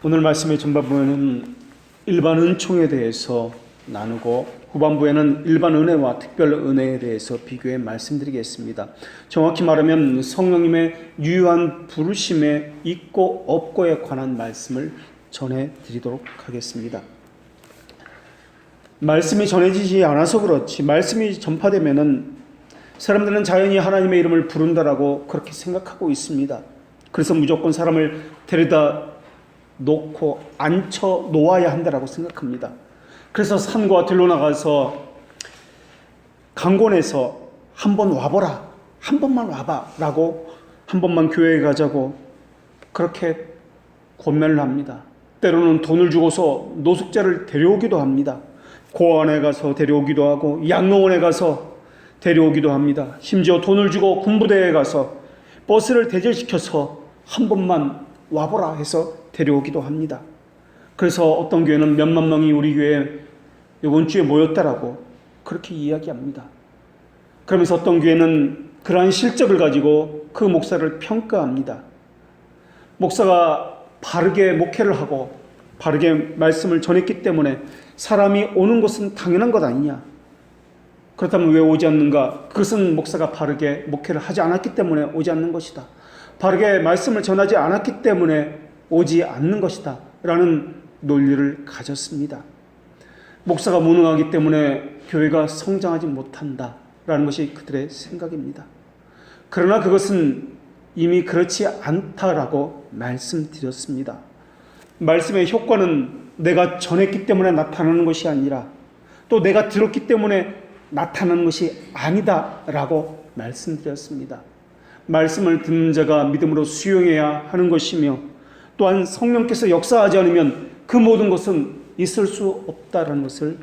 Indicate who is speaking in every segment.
Speaker 1: 오늘 말씀의 전반부에는 일반 은총에 대해서 나누고 후반부에는 일반 은혜와 특별 은혜에 대해서 비교해 말씀드리겠습니다. 정확히 말하면 성령님의 유효한 부르심에 있고 없고에 관한 말씀을 전해드리도록 하겠습니다. 말씀이 전해지지 않아서 그렇지 말씀이 전파되면은 사람들은 자연히 하나님의 이름을 부른다라고 그렇게 생각하고 있습니다. 그래서 무조건 사람을 데려다 놓고 앉혀 놓아야 한다라고 생각합니다. 그래서 산과 들로 나가서 강권해서 한번 와보라, 한 번만 와봐 라고, 한 번만 교회에 가자고 그렇게 권면을 합니다. 때로는 돈을 주고서 노숙자를 데려오기도 합니다. 고아원에 가서 데려오기도 하고 양로원에 가서 데려오기도 합니다. 심지어 돈을 주고 군부대에 가서 버스를 대절시켜서 한 번만 와보라 해서 데려오기도 합니다. 그래서 어떤 교회는 몇만 명이 우리 교회에 이번 주에 모였다라고 그렇게 이야기합니다. 그러면서 어떤 교회는 그러한 실적을 가지고 그 목사를 평가합니다. 목사가 바르게 목회를 하고 바르게 말씀을 전했기 때문에 사람이 오는 것은 당연한 것 아니냐. 그렇다면 왜 오지 않는가? 그것은 목사가 바르게 목회를 하지 않았기 때문에 오지 않는 것이다. 바르게 말씀을 전하지 않았기 때문에 오지 않는 것이다 라는 논리를 가졌습니다. 목사가 무능하기 때문에 교회가 성장하지 못한다 라는 것이 그들의 생각입니다. 그러나 그것은 이미 그렇지 않다라고 말씀드렸습니다. 말씀의 효과는 내가 전했기 때문에 나타나는 것이 아니라 또 내가 들었기 때문에 나타나는 것이 아니다 라고 말씀드렸습니다. 말씀을 듣는 자가 믿음으로 수용해야 하는 것이며 또한 성령께서 역사하지 않으면 그 모든 것은 있을 수 없다라는 것을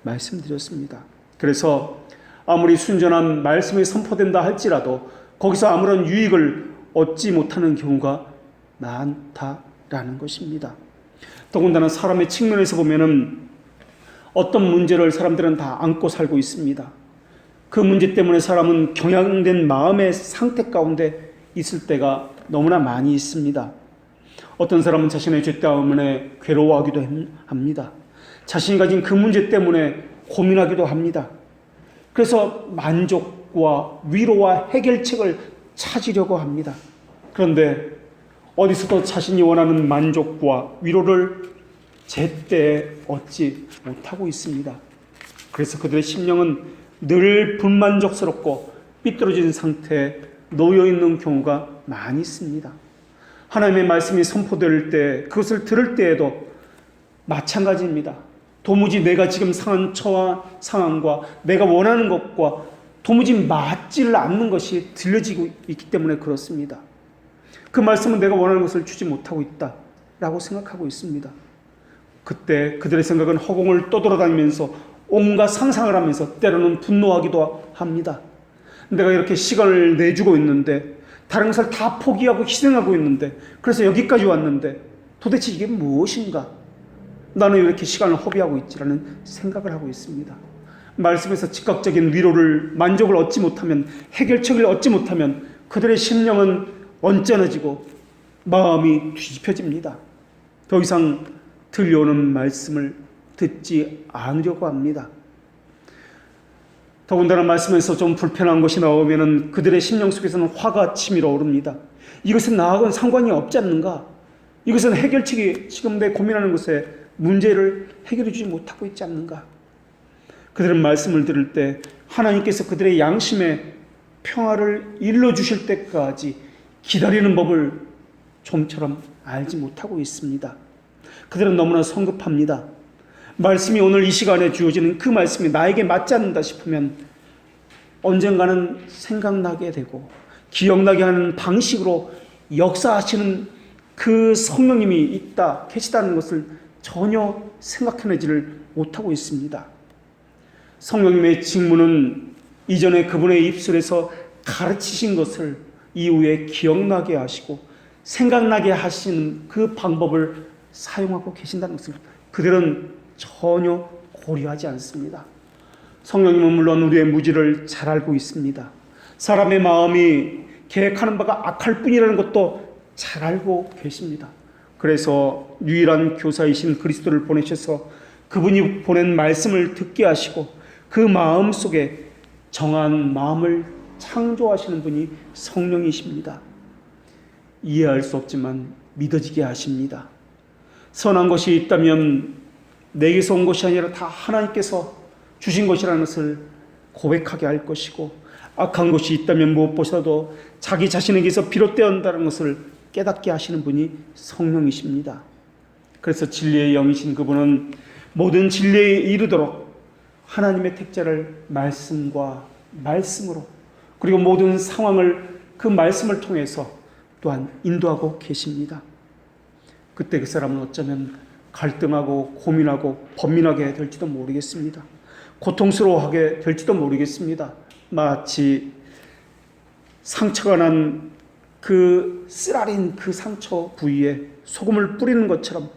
Speaker 1: 말씀드렸습니다. 그래서 아무리 순전한 말씀이 선포된다 할지라도 거기서 아무런 유익을 얻지 못하는 경우가 많다라는 것입니다. 더군다나 사람의 측면에서 보면은 어떤 문제를 사람들은 다 안고 살고 있습니다. 그 문제 때문에 사람은 경향된 마음의 상태 가운데 있을 때가 너무나 많이 있습니다. 어떤 사람은 자신의 죄 때문에 괴로워하기도 합니다. 자신이 가진 그 문제 때문에 고민하기도 합니다. 그래서 만족과 위로와 해결책을 찾으려고 합니다. 그런데 어디서도 자신이 원하는 만족과 위로를 제때 얻지 못하고 있습니다. 그래서 그들의 심령은 늘 불만족스럽고 삐뚤어진 상태에 놓여있는 경우가 많이 있습니다. 하나님의 말씀이 선포될 때 그것을 들을 때에도 마찬가지입니다. 도무지 내가 지금 상한 처와 상황과 내가 원하는 것과 도무지 맞지를 않는 것이 들려지고 있기 때문에 그렇습니다. 그 말씀은 내가 원하는 것을 주지 못하고 있다라고 생각하고 있습니다. 그때 그들의 생각은 허공을 떠돌아다니면서 온갖 상상을 하면서 때로는 분노하기도 합니다. 내가 이렇게 시간을 내주고 있는데 다른 것을 다 포기하고 희생하고 있는데 그래서 여기까지 왔는데 도대체 이게 무엇인가? 나는 이렇게 시간을 허비하고 있지라는 생각을 하고 있습니다. 말씀에서 즉각적인 위로를 만족을 얻지 못하면 해결책을 얻지 못하면 그들의 심령은 언짢아지고 마음이 뒤집혀집니다. 더 이상 들려오는 말씀을 듣지 않으려고 합니다. 더군다나 말씀에서 좀 불편한 것이 나오면 그들의 심령 속에서는 화가 치밀어 오릅니다. 이것은 나하고는 상관이 없지 않는가? 이것은 해결책이 지금 내 고민하는 것에 문제를 해결해 주지 못하고 있지 않는가? 그들은 말씀을 들을 때 하나님께서 그들의 양심에 평화를 일러주실 때까지 기다리는 법을 좀처럼 알지 못하고 있습니다. 그들은 너무나 성급합니다. 말씀이 오늘 이 시간에 주어지는 그 말씀이 나에게 맞지 않는다 싶으면 언젠가는 생각나게 되고 기억나게 하는 방식으로 역사하시는 그 성령님이 있다, 계시다는 것을 전혀 생각해내지를 못하고 있습니다. 성령님의 직무는 이전에 그분의 입술에서 가르치신 것을 이후에 기억나게 하시고 생각나게 하시는 그 방법을 사용하고 계신다는 것을 그들은 전혀 고려하지 않습니다. 성령님은 물론 우리의 무지를 잘 알고 있습니다. 사람의 마음이 계획하는 바가 악할 뿐이라는 것도 잘 알고 계십니다. 그래서 유일한 교사이신 그리스도를 보내셔서 그분이 보낸 말씀을 듣게 하시고 그 마음 속에 정한 마음을 창조하시는 분이 성령이십니다. 이해할 수 없지만 믿어지게 하십니다. 선한 것이 있다면 내게서 온 것이 아니라 다 하나님께서 주신 것이라는 것을 고백하게 할 것이고, 악한 것이 있다면 무엇보다도 자기 자신에게서 비롯되었다는 것을 깨닫게 하시는 분이 성령이십니다. 그래서 진리의 영이신 그분은 모든 진리에 이르도록 하나님의 택자를 말씀과 말씀으로, 그리고 모든 상황을 그 말씀을 통해서 또한 인도하고 계십니다. 그때 그 사람은 어쩌면 갈등하고 고민하고 번민하게 될지도 모르겠습니다. 고통스러워하게 될지도 모르겠습니다. 마치 상처가 난 그 쓰라린 그 상처 부위에 소금을 뿌리는 것처럼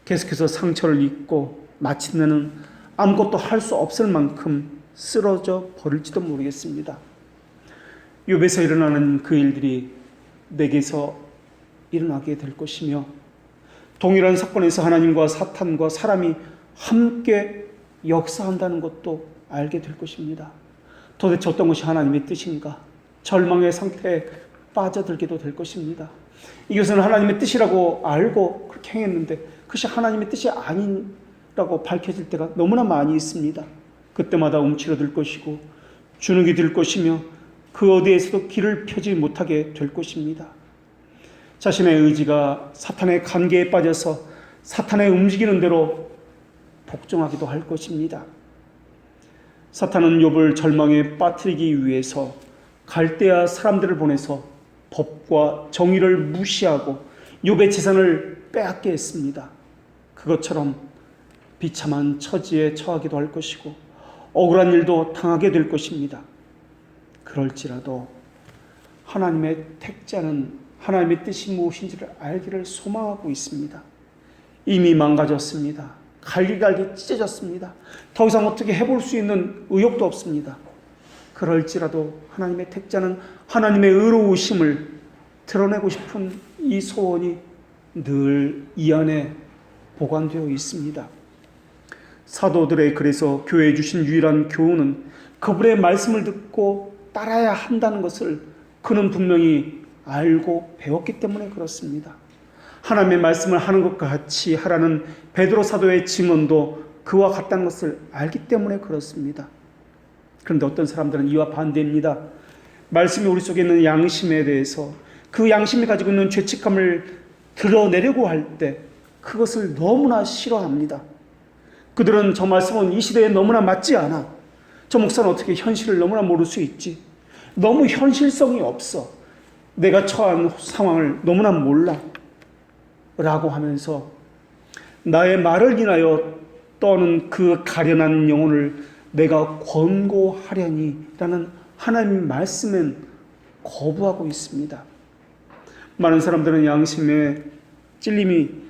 Speaker 1: 계속해서 상처를 입고 마침내는 아무것도 할 수 없을 만큼 쓰러져 버릴지도 모르겠습니다. 욥에서 일어나는 그 일들이 내게서 일어나게 될 것이며, 동일한 사건에서 하나님과 사탄과 사람이 함께 역사한다는 것도 알게 될 것입니다. 도대체 어떤 것이 하나님의 뜻인가? 절망의 상태에 빠져들게도 될 것입니다. 이것은 하나님의 뜻이라고 알고 그렇게 행했는데 그것이 하나님의 뜻이 아니라고 밝혀질 때가 너무나 많이 있습니다. 그때마다 움츠러들 것이고 주눅이 들 것이며 그 어디에서도 길을 펴지 못하게 될 것입니다. 자신의 의지가 사탄의 관계에 빠져서 사탄의 움직이는 대로 복종하기도 할 것입니다. 사탄은 욥을 절망에 빠뜨리기 위해서 갈대아 사람들을 보내서 법과 정의를 무시하고 욥의 재산을 빼앗게 했습니다. 그것처럼 비참한 처지에 처하기도 할 것이고 억울한 일도 당하게 될 것입니다. 그럴지라도 하나님의 택자는 하나님의 뜻이 무엇인지를 알기를 소망하고 있습니다. 이미 망가졌습니다. 갈기갈기 찢어졌습니다. 더 이상 어떻게 해볼 수 있는 의욕도 없습니다. 그럴지라도 하나님의 택자는 하나님의 의로우심을 드러내고 싶은 이 소원이 늘 이 안에 보관되어 있습니다. 사도들의 그래서 교회에 주신 유일한 교훈은 그분의 말씀을 듣고 따라야 한다는 것을 그는 분명히 알고 배웠기 때문에 그렇습니다. 하나님의 말씀을 하는 것과 같이 하라는 베드로 사도의 증언도 그와 같다는 것을 알기 때문에 그렇습니다. 그런데 어떤 사람들은 이와 반대입니다. 말씀이 우리 속에 있는 양심에 대해서 그 양심이 가지고 있는 죄책감을 드러내려고 할 때 그것을 너무나 싫어합니다. 그들은 저 말씀은 이 시대에 너무나 맞지 않아. 저 목사는 어떻게 현실을 너무나 모를 수 있지? 너무 현실성이 없어. 내가 처한 상황을 너무나 몰라. 라고 하면서 나의 말을 인하여 떠는 그 가련한 영혼을 내가 권고하려니 라는 하나님의 말씀은 거부하고 있습니다. 많은 사람들은 양심의 찔림이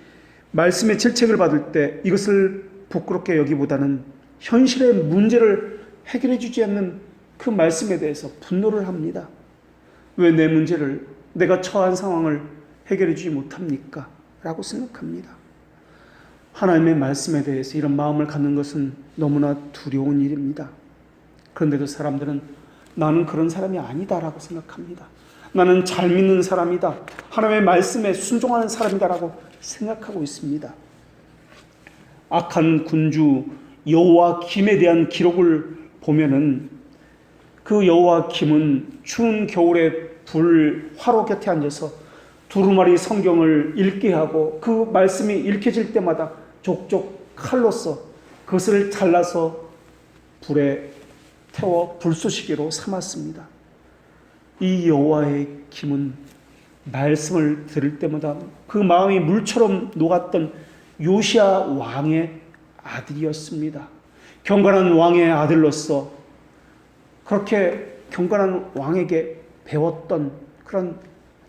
Speaker 1: 말씀의 질책을 받을 때 이것을 부끄럽게 여기보다는 현실의 문제를 해결해 주지 않는 그 말씀에 대해서 분노를 합니다. 왜 내 문제를, 내가 처한 상황을 해결해 주지 못합니까? 라고 생각합니다. 하나님의 말씀에 대해서 이런 마음을 갖는 것은 너무나 두려운 일입니다. 그런데도 사람들은 나는 그런 사람이 아니다라고 생각합니다. 나는 잘 믿는 사람이다. 하나님의 말씀에 순종하는 사람이다라고 생각하고 있습니다. 악한 군주 여호와김에 대한 기록을 보면은 그 여호와김은 추운 겨울에 화로 곁에 앉아서 두루마리 성경을 읽게 하고 그 말씀이 읽혀질 때마다 족족 칼로서 그것을 잘라서 불에 태워 불쏘시개로 삼았습니다. 이 여호와의 김은 말씀을 들을 때마다 그 마음이 물처럼 녹았던 요시야 왕의 아들이었습니다. 경건한 왕의 아들로서 그렇게 경건한 왕에게 배웠던 그런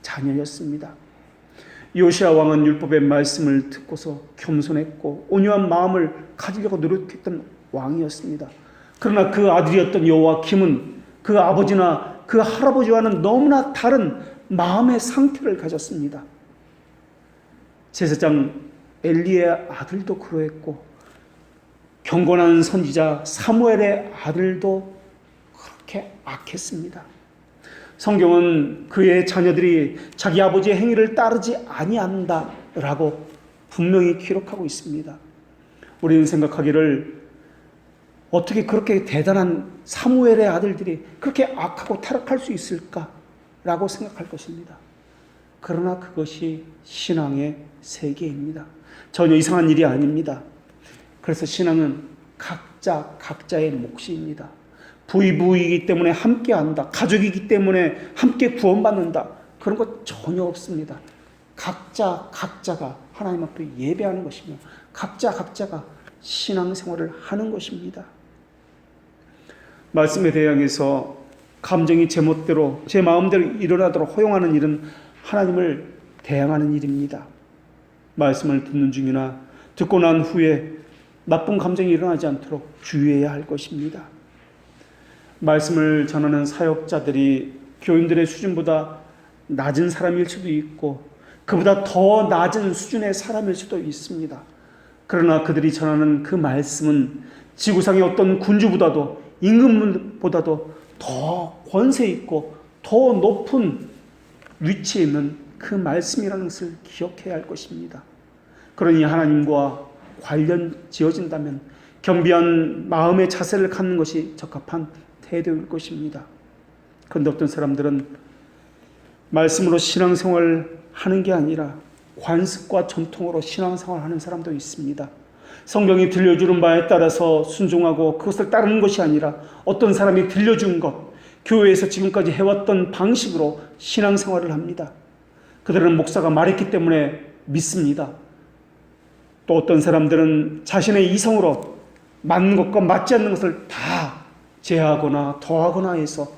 Speaker 1: 자녀였습니다. 요시야 왕은 율법의 말씀을 듣고서 겸손했고 온유한 마음을 가지려고 노력했던 왕이었습니다. 그러나 그 아들이었던 여호와김은 그 아버지나 그 할아버지와는 너무나 다른 마음의 상태를 가졌습니다. 제사장 엘리의 아들도 그러했고 경건한 선지자 사무엘의 아들도 그렇게 악했습니다. 성경은 그의 자녀들이 자기 아버지의 행위를 따르지 아니한다라고 분명히 기록하고 있습니다. 우리는 생각하기를 어떻게 그렇게 대단한 사무엘의 아들들이 그렇게 악하고 타락할 수 있을까라고 생각할 것입니다. 그러나 그것이 신앙의 세계입니다. 전혀 이상한 일이 아닙니다. 그래서 신앙은 각자의 몫입니다. 부이부이기 때문에 함께한다. 가족이기 때문에 함께 구원받는다. 그런 것 전혀 없습니다. 각자가 하나님 앞에 예배하는 것이며 각자가 신앙생활을 하는 것입니다. 말씀에 대항해서 감정이 제 멋대로 제 마음대로 일어나도록 허용하는 일은 하나님을 대항하는 일입니다. 말씀을 듣는 중이나 듣고 난 후에 나쁜 감정이 일어나지 않도록 주의해야 할 것입니다. 말씀을 전하는 사역자들이 교인들의 수준보다 낮은 사람일 수도 있고 그보다 더 낮은 수준의 사람일 수도 있습니다. 그러나 그들이 전하는 그 말씀은 지구상의 어떤 군주보다도 임금보다도 더 권세 있고 더 높은 위치에 있는 그 말씀이라는 것을 기억해야 할 것입니다. 그러니 하나님과 관련 지어진다면 겸비한 마음의 자세를 갖는 것이 적합한 태도일 것입니다. 그런데 어떤 사람들은 말씀으로 신앙생활을 하는 게 아니라 관습과 전통으로 신앙생활을 하는 사람도 있습니다. 성경이 들려주는 바에 따라서 순종하고 그것을 따르는 것이 아니라 어떤 사람이 들려준 것, 교회에서 지금까지 해왔던 방식으로 신앙생활을 합니다. 그들은 목사가 말했기 때문에 믿습니다. 또 어떤 사람들은 자신의 이성으로 맞는 것과 맞지 않는 것을 다 제하거나 더하거나 해서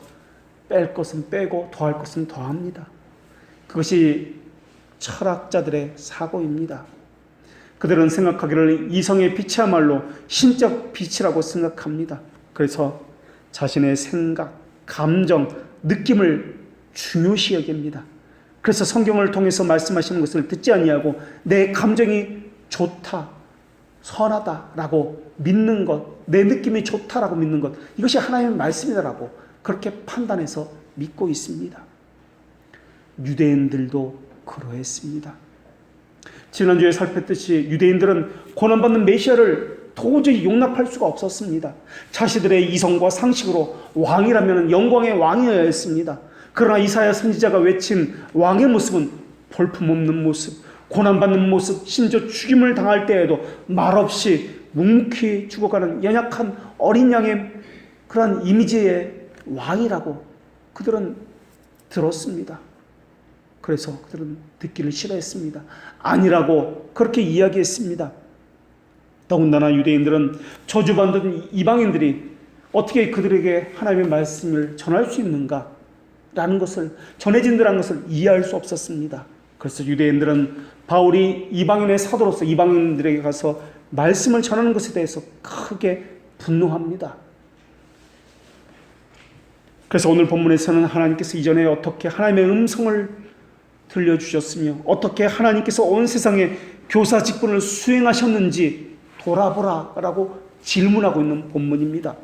Speaker 1: 뺄 것은 빼고 더할 것은 더합니다. 그것이 철학자들의 사고입니다. 그들은 생각하기를 이성의 빛이야말로 신적 빛이라고 생각합니다. 그래서 자신의 생각, 감정, 느낌을 중요시 여깁니다. 그래서 성경을 통해서 말씀하시는 것을 듣지 아니하고 내 감정이 좋다, 선하다라고 믿는 것, 내 느낌이 좋다라고 믿는 것, 이것이 하나님의 말씀이다라고 그렇게 판단해서 믿고 있습니다. 유대인들도 그러했습니다. 지난주에 살폈듯이 유대인들은 고난받는 메시아를 도저히 용납할 수가 없었습니다. 자신들의 이성과 상식으로 왕이라면 영광의 왕이어야 했습니다. 그러나 이사야 선지자가 외친 왕의 모습은 볼품없는 모습, 고난받는 모습, 심지어 죽임을 당할 때에도 말없이 묵묵히 죽어가는 연약한 어린 양의 그런 이미지의 왕이라고 그들은 들었습니다. 그래서 그들은 듣기를 싫어했습니다. 아니라고 그렇게 이야기했습니다. 더군다나 유대인들은 저주받는 이방인들이 어떻게 그들에게 하나님의 말씀을 전할 수 있는가라는 것을, 전해진다는 것을 이해할 수 없었습니다. 그래서 유대인들은 바울이 이방인의 사도로서 이방인들에게 가서 말씀을 전하는 것에 대해서 크게 분노합니다. 그래서 오늘 본문에서는 하나님께서 이전에 어떻게 하나님의 음성을 들려주셨으며 어떻게 하나님께서 온 세상에 교사 직분을 수행하셨는지 돌아보라 라고 질문하고 있는 본문입니다.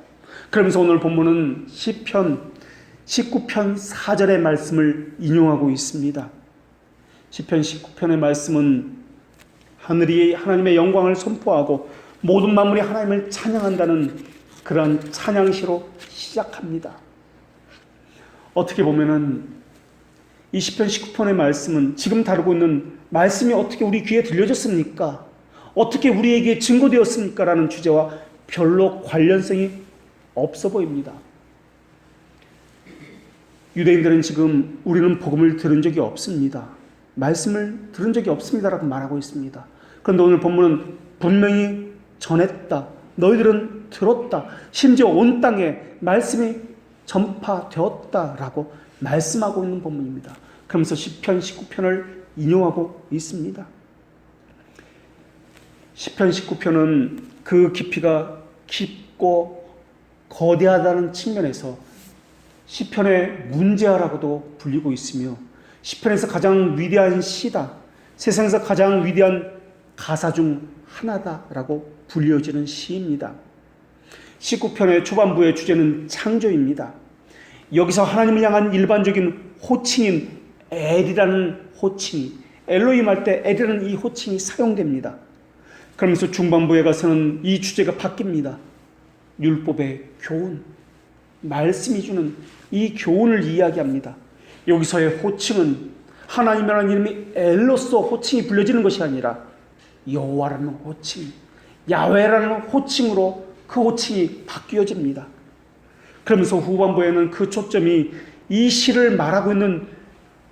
Speaker 1: 그러면서 오늘 본문은 시편 19편 4절의 말씀을 인용하고 있습니다. 시편 19편의 말씀은 하늘이 하나님의 영광을 선포하고 모든 만물이 하나님을 찬양한다는 그런 찬양시로 시작합니다. 어떻게 보면은 이 시편 19편의 말씀은 지금 다루고 있는 말씀이 어떻게 우리 귀에 들려졌습니까? 어떻게 우리에게 증거되었습니까? 라는 주제와 별로 관련성이 없어 보입니다. 유대인들은 지금 우리는 복음을 들은 적이 없습니다. 말씀을 들은 적이 없습니다라고 말하고 있습니다. 그런데 오늘 본문은 분명히 전했다. 너희들은 들었다. 심지어 온 땅에 말씀이 전파되었다라고 말씀하고 있는 본문입니다. 그러면서 시편 19편을 인용하고 있습니다. 시편 19편은 그 깊이가 깊고 거대하다는 측면에서 시편의 문제아라고도 불리고 있으며 시편에서 가장 위대한 시다, 세상에서 가장 위대한 가사 중 하나다라고 불려지는 시입니다. 19편의 초반부의 주제는 창조입니다. 여기서 하나님을 향한 일반적인 호칭인 엘이라는 호칭이, 엘로힘 할 때 엘이라는 이 호칭이 사용됩니다. 그러면서 중반부에 가서는 이 주제가 바뀝니다. 율법의 교훈, 말씀이 주는 이 교훈을 이야기합니다. 여기서의 호칭은 하나님이라는 이름이 엘로서 호칭이 불려지는 것이 아니라 여호와라는 호칭, 야훼라는 호칭으로 그 호칭이 바뀌어집니다. 그러면서 후반부에는 그 초점이 이 시를 말하고 있는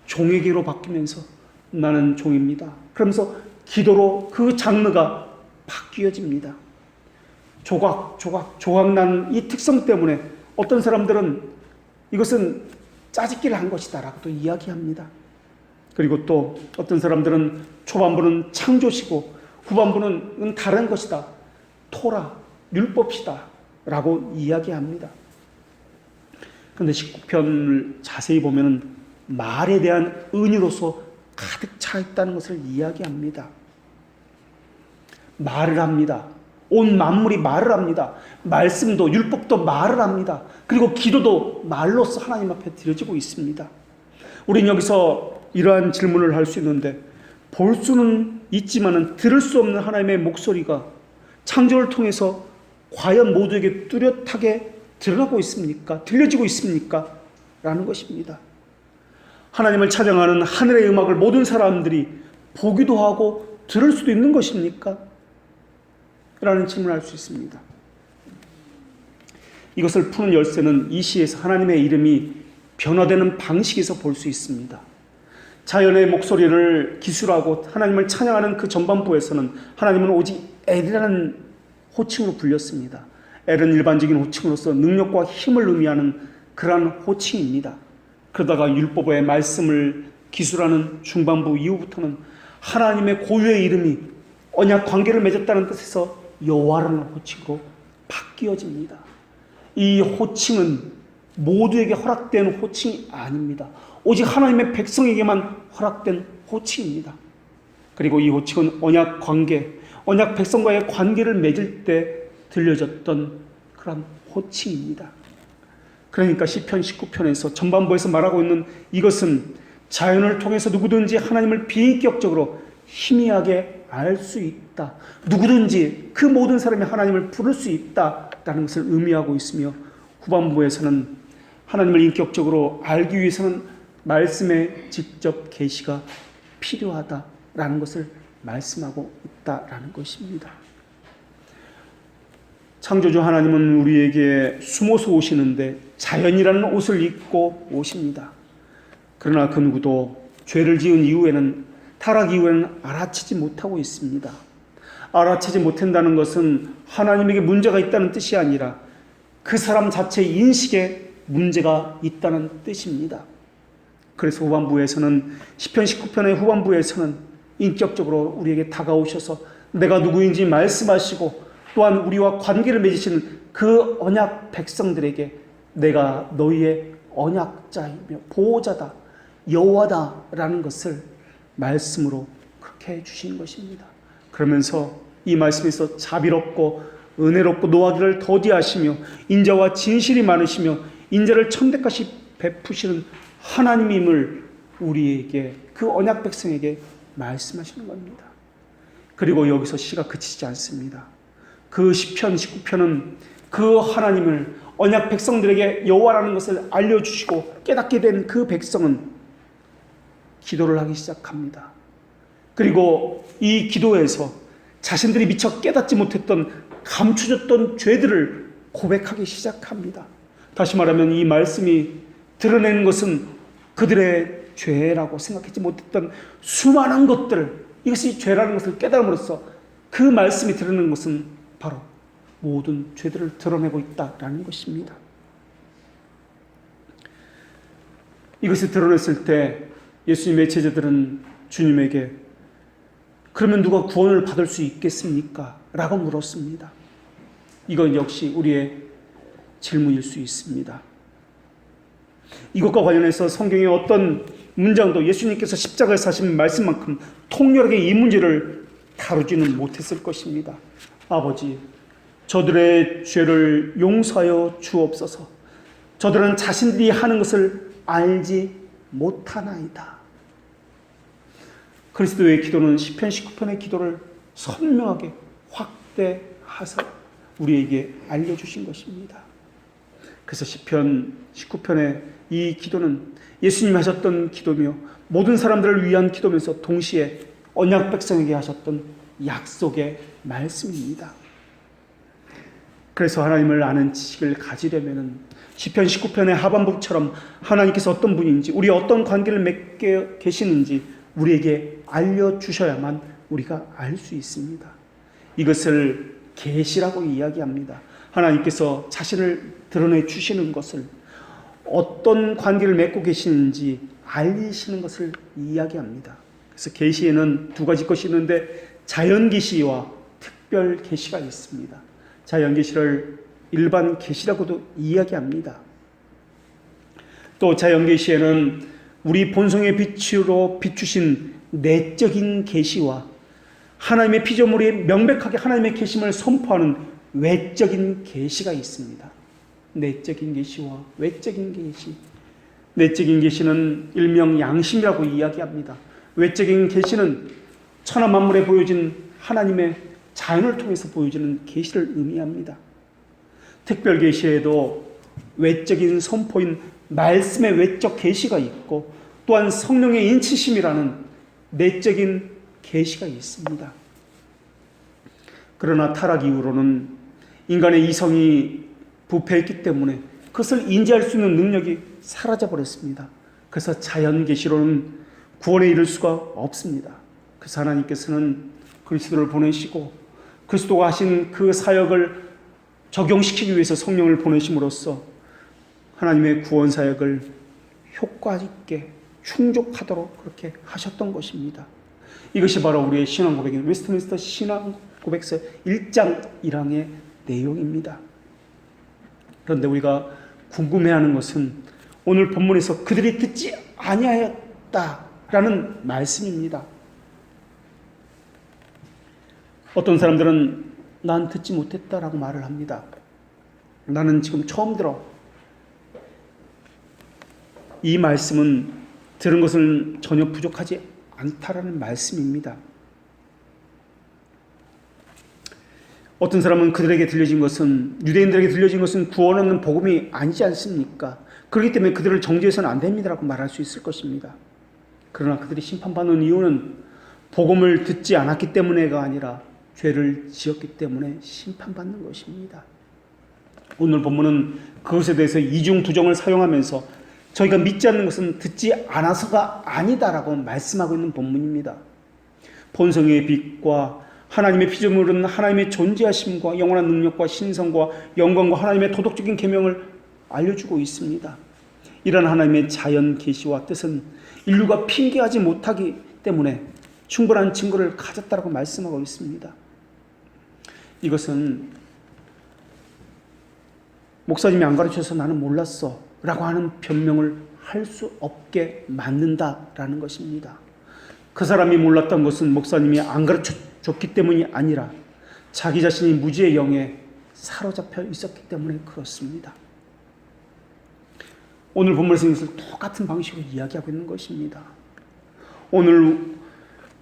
Speaker 1: 종에게로 바뀌면서 나는 종입니다. 그러면서 기도로 그 장르가 바뀌어집니다. 조각난 이 특성 때문에 어떤 사람들은 이것은 짜집기를 한 것이다 라고 또 이야기합니다. 그리고 또 어떤 사람들은 초반부는 창조시고 후반부는 다른 것이다, 토라, 율법이다 라고 이야기합니다. 그런데 19편을 자세히 보면 말에 대한 은유로서 가득 차 있다는 것을 이야기합니다. 말을 합니다. 온 만물이 말을 합니다. 말씀도 율법도 말을 합니다. 그리고 기도도 말로서 하나님 앞에 드려지고 있습니다. 우리는 여기서 이러한 질문을 할 수 있는데, 볼 수는 있지만은 들을 수 없는 하나님의 목소리가 창조를 통해서 과연 모두에게 뚜렷하게 드러나고 있습니까? 들려지고 있습니까? 라는 것입니다. 하나님을 찬양하는 하늘의 음악을 모든 사람들이 보기도 하고 들을 수도 있는 것입니까? 라는 질문을 할 수 있습니다. 이것을 푸는 열쇠는 이 시에서 하나님의 이름이 변화되는 방식에서 볼 수 있습니다. 자연의 목소리를 기술하고 하나님을 찬양하는 그 전반부에서는 하나님은 오직 엘이라는 호칭으로 불렸습니다. 엘은 일반적인 호칭으로서 능력과 힘을 의미하는 그러한 호칭입니다. 그러다가 율법의 말씀을 기술하는 중반부 이후부터는 하나님의 고유의 이름이 언약 관계를 맺었다는 뜻에서 여호와라는 호칭으로 바뀌어집니다. 이 호칭은 모두에게 허락된 호칭이 아닙니다. 오직 하나님의 백성에게만 허락된 호칭입니다. 그리고 이 호칭은 언약 관계, 언약 백성과의 관계를 맺을 때 들려졌던 그런 호칭입니다. 그러니까 시편 19편에서 전반부에서 말하고 있는 이것은 자연을 통해서 누구든지 하나님을 비인격적으로 희미하게 알 수 있다. 누구든지 그 모든 사람이 하나님을 부를 수 있다라는 것을 의미하고 있으며, 후반부에서는 하나님을 인격적으로 알기 위해서는 말씀의 직접 계시가 필요하다라는 것을 말씀하고 있다라는 것입니다. 창조주 하나님은 우리에게 숨어서 오시는데 자연이라는 옷을 입고 오십니다. 그러나 그 누구도 죄를 지은 이후에는, 타락 이후에는 알아채지 못하고 있습니다. 알아채지 못한다는 것은 하나님에게 문제가 있다는 뜻이 아니라 그 사람 자체의 인식에 문제가 있다는 뜻입니다. 그래서 후반부에서는, 시편 19편의 후반부에서는 인격적으로 우리에게 다가오셔서 내가 누구인지 말씀하시고, 또한 우리와 관계를 맺으시는 그 언약 백성들에게 내가 너희의 언약자이며 보호자다, 여호와다라는 것을 말씀으로 그렇게 해주신 것입니다. 그러면서 이 말씀에서 자비롭고 은혜롭고 노하기를 더디하시며 인자와 진실이 많으시며 인자를 천대까지 베푸시는 하나님임을 우리에게, 그 언약 백성에게 말씀하시는 겁니다. 그리고 여기서 시가 그치지 않습니다. 그 시편 19편은 그 하나님을 언약 백성들에게 여호와라는 것을 알려주시고 깨닫게 된 그 백성은 기도를 하기 시작합니다. 그리고 이 기도에서 자신들이 미처 깨닫지 못했던, 감춰졌던 죄들을 고백하기 시작합니다. 다시 말하면 이 말씀이 드러내는 것은 그들의 죄라고 생각하지 못했던 수많은 것들, 이것이 죄라는 것을 깨달음으로써 그 말씀이 드러내는 것은 바로 모든 죄들을 드러내고 있다라는 것입니다. 이것을 드러냈을 때 예수님의 제자들은 주님에게 그러면 누가 구원을 받을 수 있겠습니까? 라고 물었습니다. 이건 역시 우리의 질문일 수 있습니다. 이것과 관련해서 성경에 어떤 문장도 예수님께서 십자가에서 하신 말씀만큼 통렬하게 이 문제를 다루지는 못했을 것입니다. 아버지, 저들의 죄를 용서하여 주옵소서. 저들은 자신들이 하는 것을 알지 못하나이다. 그리스도의 기도는 시편 19편의 기도를 선명하게 확대해서 우리에게 알려주신 것입니다. 그래서 시편 19편의 이 기도는 예수님이 하셨던 기도며 모든 사람들을 위한 기도면서 동시에 언약 백성에게 하셨던 약속의 말씀입니다. 그래서 하나님을 아는 지식을 가지려면 시편 19편의 하반부처럼 하나님께서 어떤 분인지, 우리 어떤 관계를 맺게 계시는지 우리에게 알려주셔야만 우리가 알 수 있습니다. 이것을 계시라고 이야기합니다. 하나님께서 자신을 드러내 주시는 것을, 어떤 관계를 맺고 계시는지 알리시는 것을 이야기합니다. 그래서 계시에는 두 가지 것이 있는데 자연 계시와 특별 계시가 있습니다. 자연 계시를 일반 계시라고도 이야기합니다. 또 자연 계시에는 우리 본성의 빛으로 비추신 내적인 계시와 하나님의 피조물이 명백하게 하나님의 계심을 선포하는 외적인 계시가 있습니다. 내적인 계시와 외적인 계시. 내적인 계시는 일명 양심이라고 이야기합니다. 외적인 계시는 천하 만물에 보여진 하나님의 자연을 통해서 보여지는 계시를 의미합니다. 특별 계시에도 외적인 선포인 말씀의 외적 계시가 있고 또한 성령의 인치심이라는 내적인 계시가 있습니다. 그러나 타락 이후로는 인간의 이성이 부패했기 때문에 그것을 인지할 수 있는 능력이 사라져 버렸습니다. 그래서 자연 계시로는 구원에 이를 수가 없습니다. 그래서 하나님께서는 그리스도를 보내시고 그리스도가 하신 그 사역을 적용시키기 위해서 성령을 보내심으로써 하나님의 구원 사역을 효과 있게 충족하도록 그렇게 하셨던 것입니다. 이것이 바로 우리의 신앙 고백인 웨스트민스터 신앙 고백서 1장 1항의 내용입니다. 그런데 우리가 궁금해하는 것은 오늘 본문에서 그들이 듣지 아니하였다라는 말씀입니다. 어떤 사람들은 난 듣지 못했다라고 말을 합니다. 나는 지금 처음 들어. 이 말씀은 들은 것은 전혀 부족하지 않다라는 말씀입니다. 어떤 사람은 그들에게 들려진 것은, 유대인들에게 들려진 것은 구원 없는 복음이 아니지 않습니까? 그렇기 때문에 그들을 정죄해서는 안 됩니다라고 말할 수 있을 것입니다. 그러나 그들이 심판받는 이유는 복음을 듣지 않았기 때문에가 아니라 죄를 지었기 때문에 심판받는 것입니다. 오늘 본문은 그것에 대해서 이중부정을 사용하면서 저희가 믿지 않는 것은 듣지 않아서가 아니다라고 말씀하고 있는 본문입니다. 본성의 빛과 하나님의 피조물은 하나님의 존재하심과 영원한 능력과 신성과 영광과 하나님의 도덕적인 계명을 알려주고 있습니다. 이런 하나님의 자연 계시와 뜻은 인류가 핑계하지 못하기 때문에 충분한 증거를 가졌다라고 말씀하고 있습니다. 이것은 목사님이 안 가르쳐서 나는 몰랐어 라고 하는 변명을 할 수 없게 만든다라는 것입니다. 그 사람이 몰랐던 것은 목사님이 안 가르쳐줬기 때문이 아니라 자기 자신이 무지의 영에 사로잡혀 있었기 때문에 그렇습니다. 오늘 본문에서 이것을 똑같은 방식으로 이야기하고 있는 것입니다. 오늘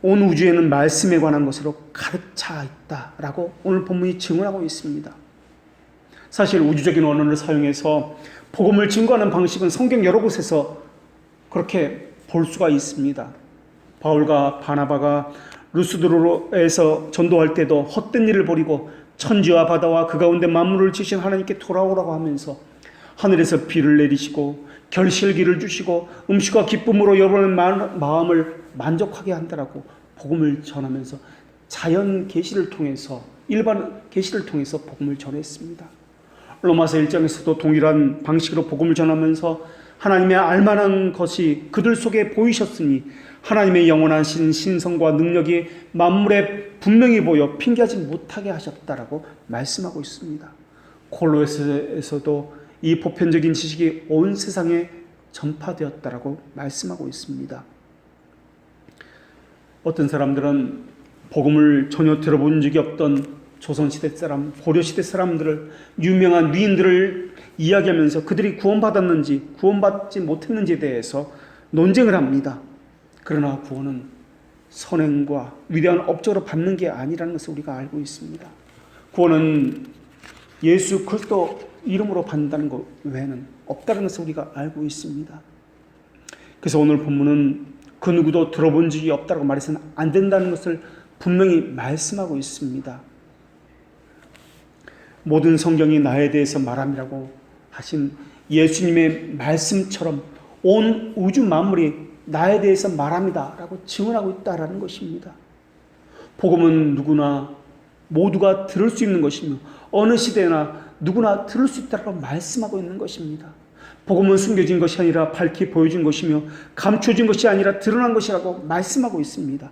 Speaker 1: 온 우주에는 말씀에 관한 것으로 가득 차 있다라고 오늘 본문이 증언하고 있습니다. 사실 우주적인 언어를 사용해서 복음을 증거하는 방식은 성경 여러 곳에서 그렇게 볼 수가 있습니다. 바울과 바나바가 루스드로에서 전도할 때도 헛된 일을 버리고 천지와 바다와 그 가운데 만물을 지으신 하나님께 돌아오라고 하면서 하늘에서 비를 내리시고 결실기를 주시고 음식과 기쁨으로 여러분의 마음을 만족하게 한다라고 복음을 전하면서 자연 계시를 통해서, 일반 계시를 통해서 복음을 전했습니다. 로마서 1장에서도 동일한 방식으로 복음을 전하면서 하나님의 알만한 것이 그들 속에 보이셨으니 하나님의 영원하신 신성과 능력이 만물에 분명히 보여 핑계하지 못하게 하셨다라고 말씀하고 있습니다. 골로새에서도 이 보편적인 지식이 온 세상에 전파되었다라고 말씀하고 있습니다. 어떤 사람들은 복음을 전혀 들어본 적이 없던 조선시대 사람, 고려시대 사람들을, 유명한 위인들을 이야기하면서 그들이 구원받았는지 구원받지 못했는지에 대해서 논쟁을 합니다. 그러나 구원은 선행과 위대한 업적으로 받는 게 아니라는 것을 우리가 알고 있습니다. 구원은 예수 그리스도 이름으로 받는다는 것 외에는 없다는 것을 우리가 알고 있습니다. 그래서 오늘 본문은 그 누구도 들어본 적이 없다고 말해서는 안 된다는 것을 분명히 말씀하고 있습니다. 모든 성경이 나에 대해서 말함이라고 하신 예수님의 말씀처럼 온 우주 만물이 나에 대해서 말합니다 라고 증언하고 있다라는 것입니다. 복음은 누구나 모두가 들을 수 있는 것이며 어느 시대나 누구나 들을 수 있다고 말씀하고 있는 것입니다. 복음은 숨겨진 것이 아니라 밝히 보여진 것이며 감춰진 것이 아니라 드러난 것이라고 말씀하고 있습니다.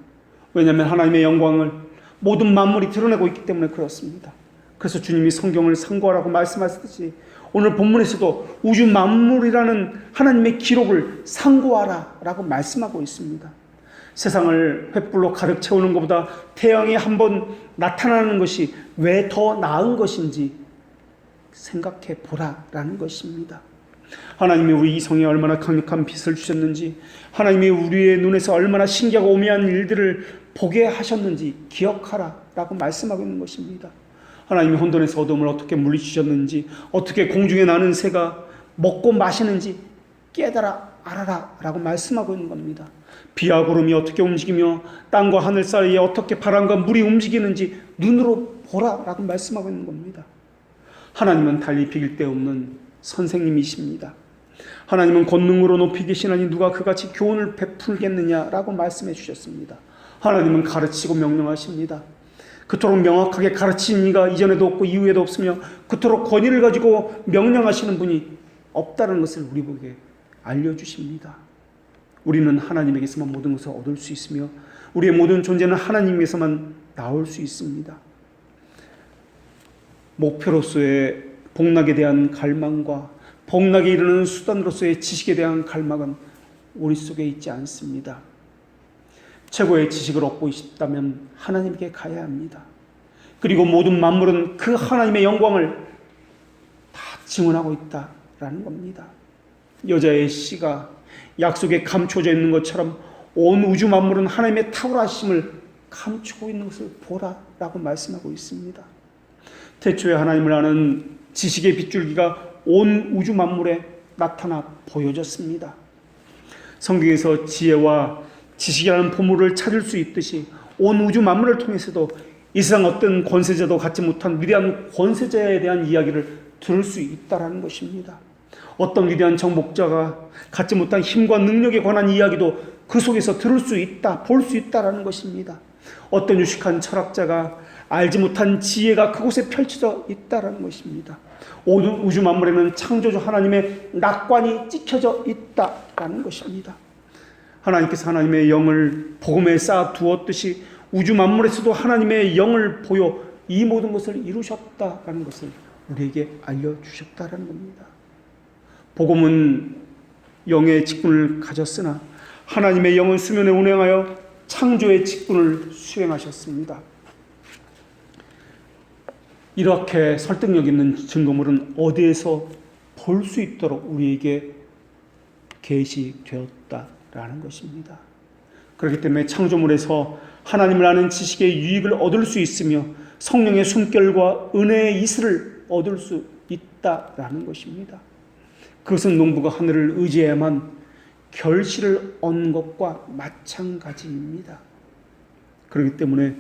Speaker 1: 왜냐하면 하나님의 영광을 모든 만물이 드러내고 있기 때문에 그렇습니다. 그래서 주님이 성경을 상고하라고 말씀하셨듯이 오늘 본문에서도 우주 만물이라는 하나님의 기록을 상고하라 라고 말씀하고 있습니다. 세상을 횃불로 가득 채우는 것보다 태양이 한번 나타나는 것이 왜 더 나은 것인지 생각해 보라라는 것입니다. 하나님이 우리 이성에 얼마나 강력한 빛을 주셨는지, 하나님이 우리의 눈에서 얼마나 신기하고 오묘한 일들을 보게 하셨는지 기억하라 라고 말씀하고 있는 것입니다. 하나님이 혼돈에서 어둠을 어떻게 물리치셨는지, 어떻게 공중에 나는 새가 먹고 마시는지 깨달아 알아라 라고 말씀하고 있는 겁니다. 비와 구름이 어떻게 움직이며 땅과 하늘 사이에 어떻게 바람과 물이 움직이는지 눈으로 보라 라고 말씀하고 있는 겁니다. 하나님은 달리 비길 데 없는 선생님이십니다. 하나님은 권능으로 높이 계시나니 누가 그같이 교훈을 베풀겠느냐라고 말씀해 주셨습니다. 하나님은 가르치고 명령하십니다. 그토록 명확하게 가르친 이가 이전에도 없고 이후에도 없으며 그토록 권위를 가지고 명령하시는 분이 없다는 것을 우리에게 알려주십니다. 우리는 하나님에게서만 모든 것을 얻을 수 있으며 우리의 모든 존재는 하나님에게서만 나올 수 있습니다. 목표로서의 복락에 대한 갈망과 복락에 이르는 수단으로서의 지식에 대한 갈망은 우리 속에 있지 않습니다. 최고의 지식을 얻고 싶다면 하나님께 가야 합니다. 그리고 모든 만물은 그 하나님의 영광을 다 증언하고 있다라는 겁니다. 여자의 씨가 약속에 감춰져 있는 것처럼 온 우주 만물은 하나님의 탁월하심을 감추고 있는 것을 보라라고 말씀하고 있습니다. 태초에 하나님을 아는 지식의 빗줄기가 온 우주 만물에 나타나 보여졌습니다. 성경에서 지혜와 지식이라는 보물을 찾을 수 있듯이 온 우주 만물을 통해서도 이 세상 어떤 권세자도 갖지 못한 위대한 권세자에 대한 이야기를 들을 수 있다는 것입니다. 어떤 위대한 정복자가 갖지 못한 힘과 능력에 관한 이야기도 그 속에서 들을 수 있다, 볼 수 있다는 것입니다. 어떤 유식한 철학자가 알지 못한 지혜가 그곳에 펼쳐져 있다는 것입니다. 온 우주 만물에는 창조주 하나님의 낙관이 찍혀져 있다는 것입니다. 하나님께서 하나님의 영을 복음에 쌓아 두었듯이 우주 만물에서도 하나님의 영을 보여 이 모든 것을 이루셨다라는 것을 우리에게 알려주셨다는 겁니다. 복음은 영의 직분을 가졌으나 하나님의 영은 수면에 운행하여 창조의 직분을 수행하셨습니다. 이렇게 설득력 있는 증거물은 어디에서 볼 수 있도록 우리에게 계시되었다라는 것입니다. 그렇기 때문에 창조물에서 하나님을 아는 지식의 유익을 얻을 수 있으며 성령의 숨결과 은혜의 이슬을 얻을 수 있다라는 것입니다. 그것은 농부가 하늘을 의지해야만 결실을 얻는 것과 마찬가지입니다. 그렇기 때문에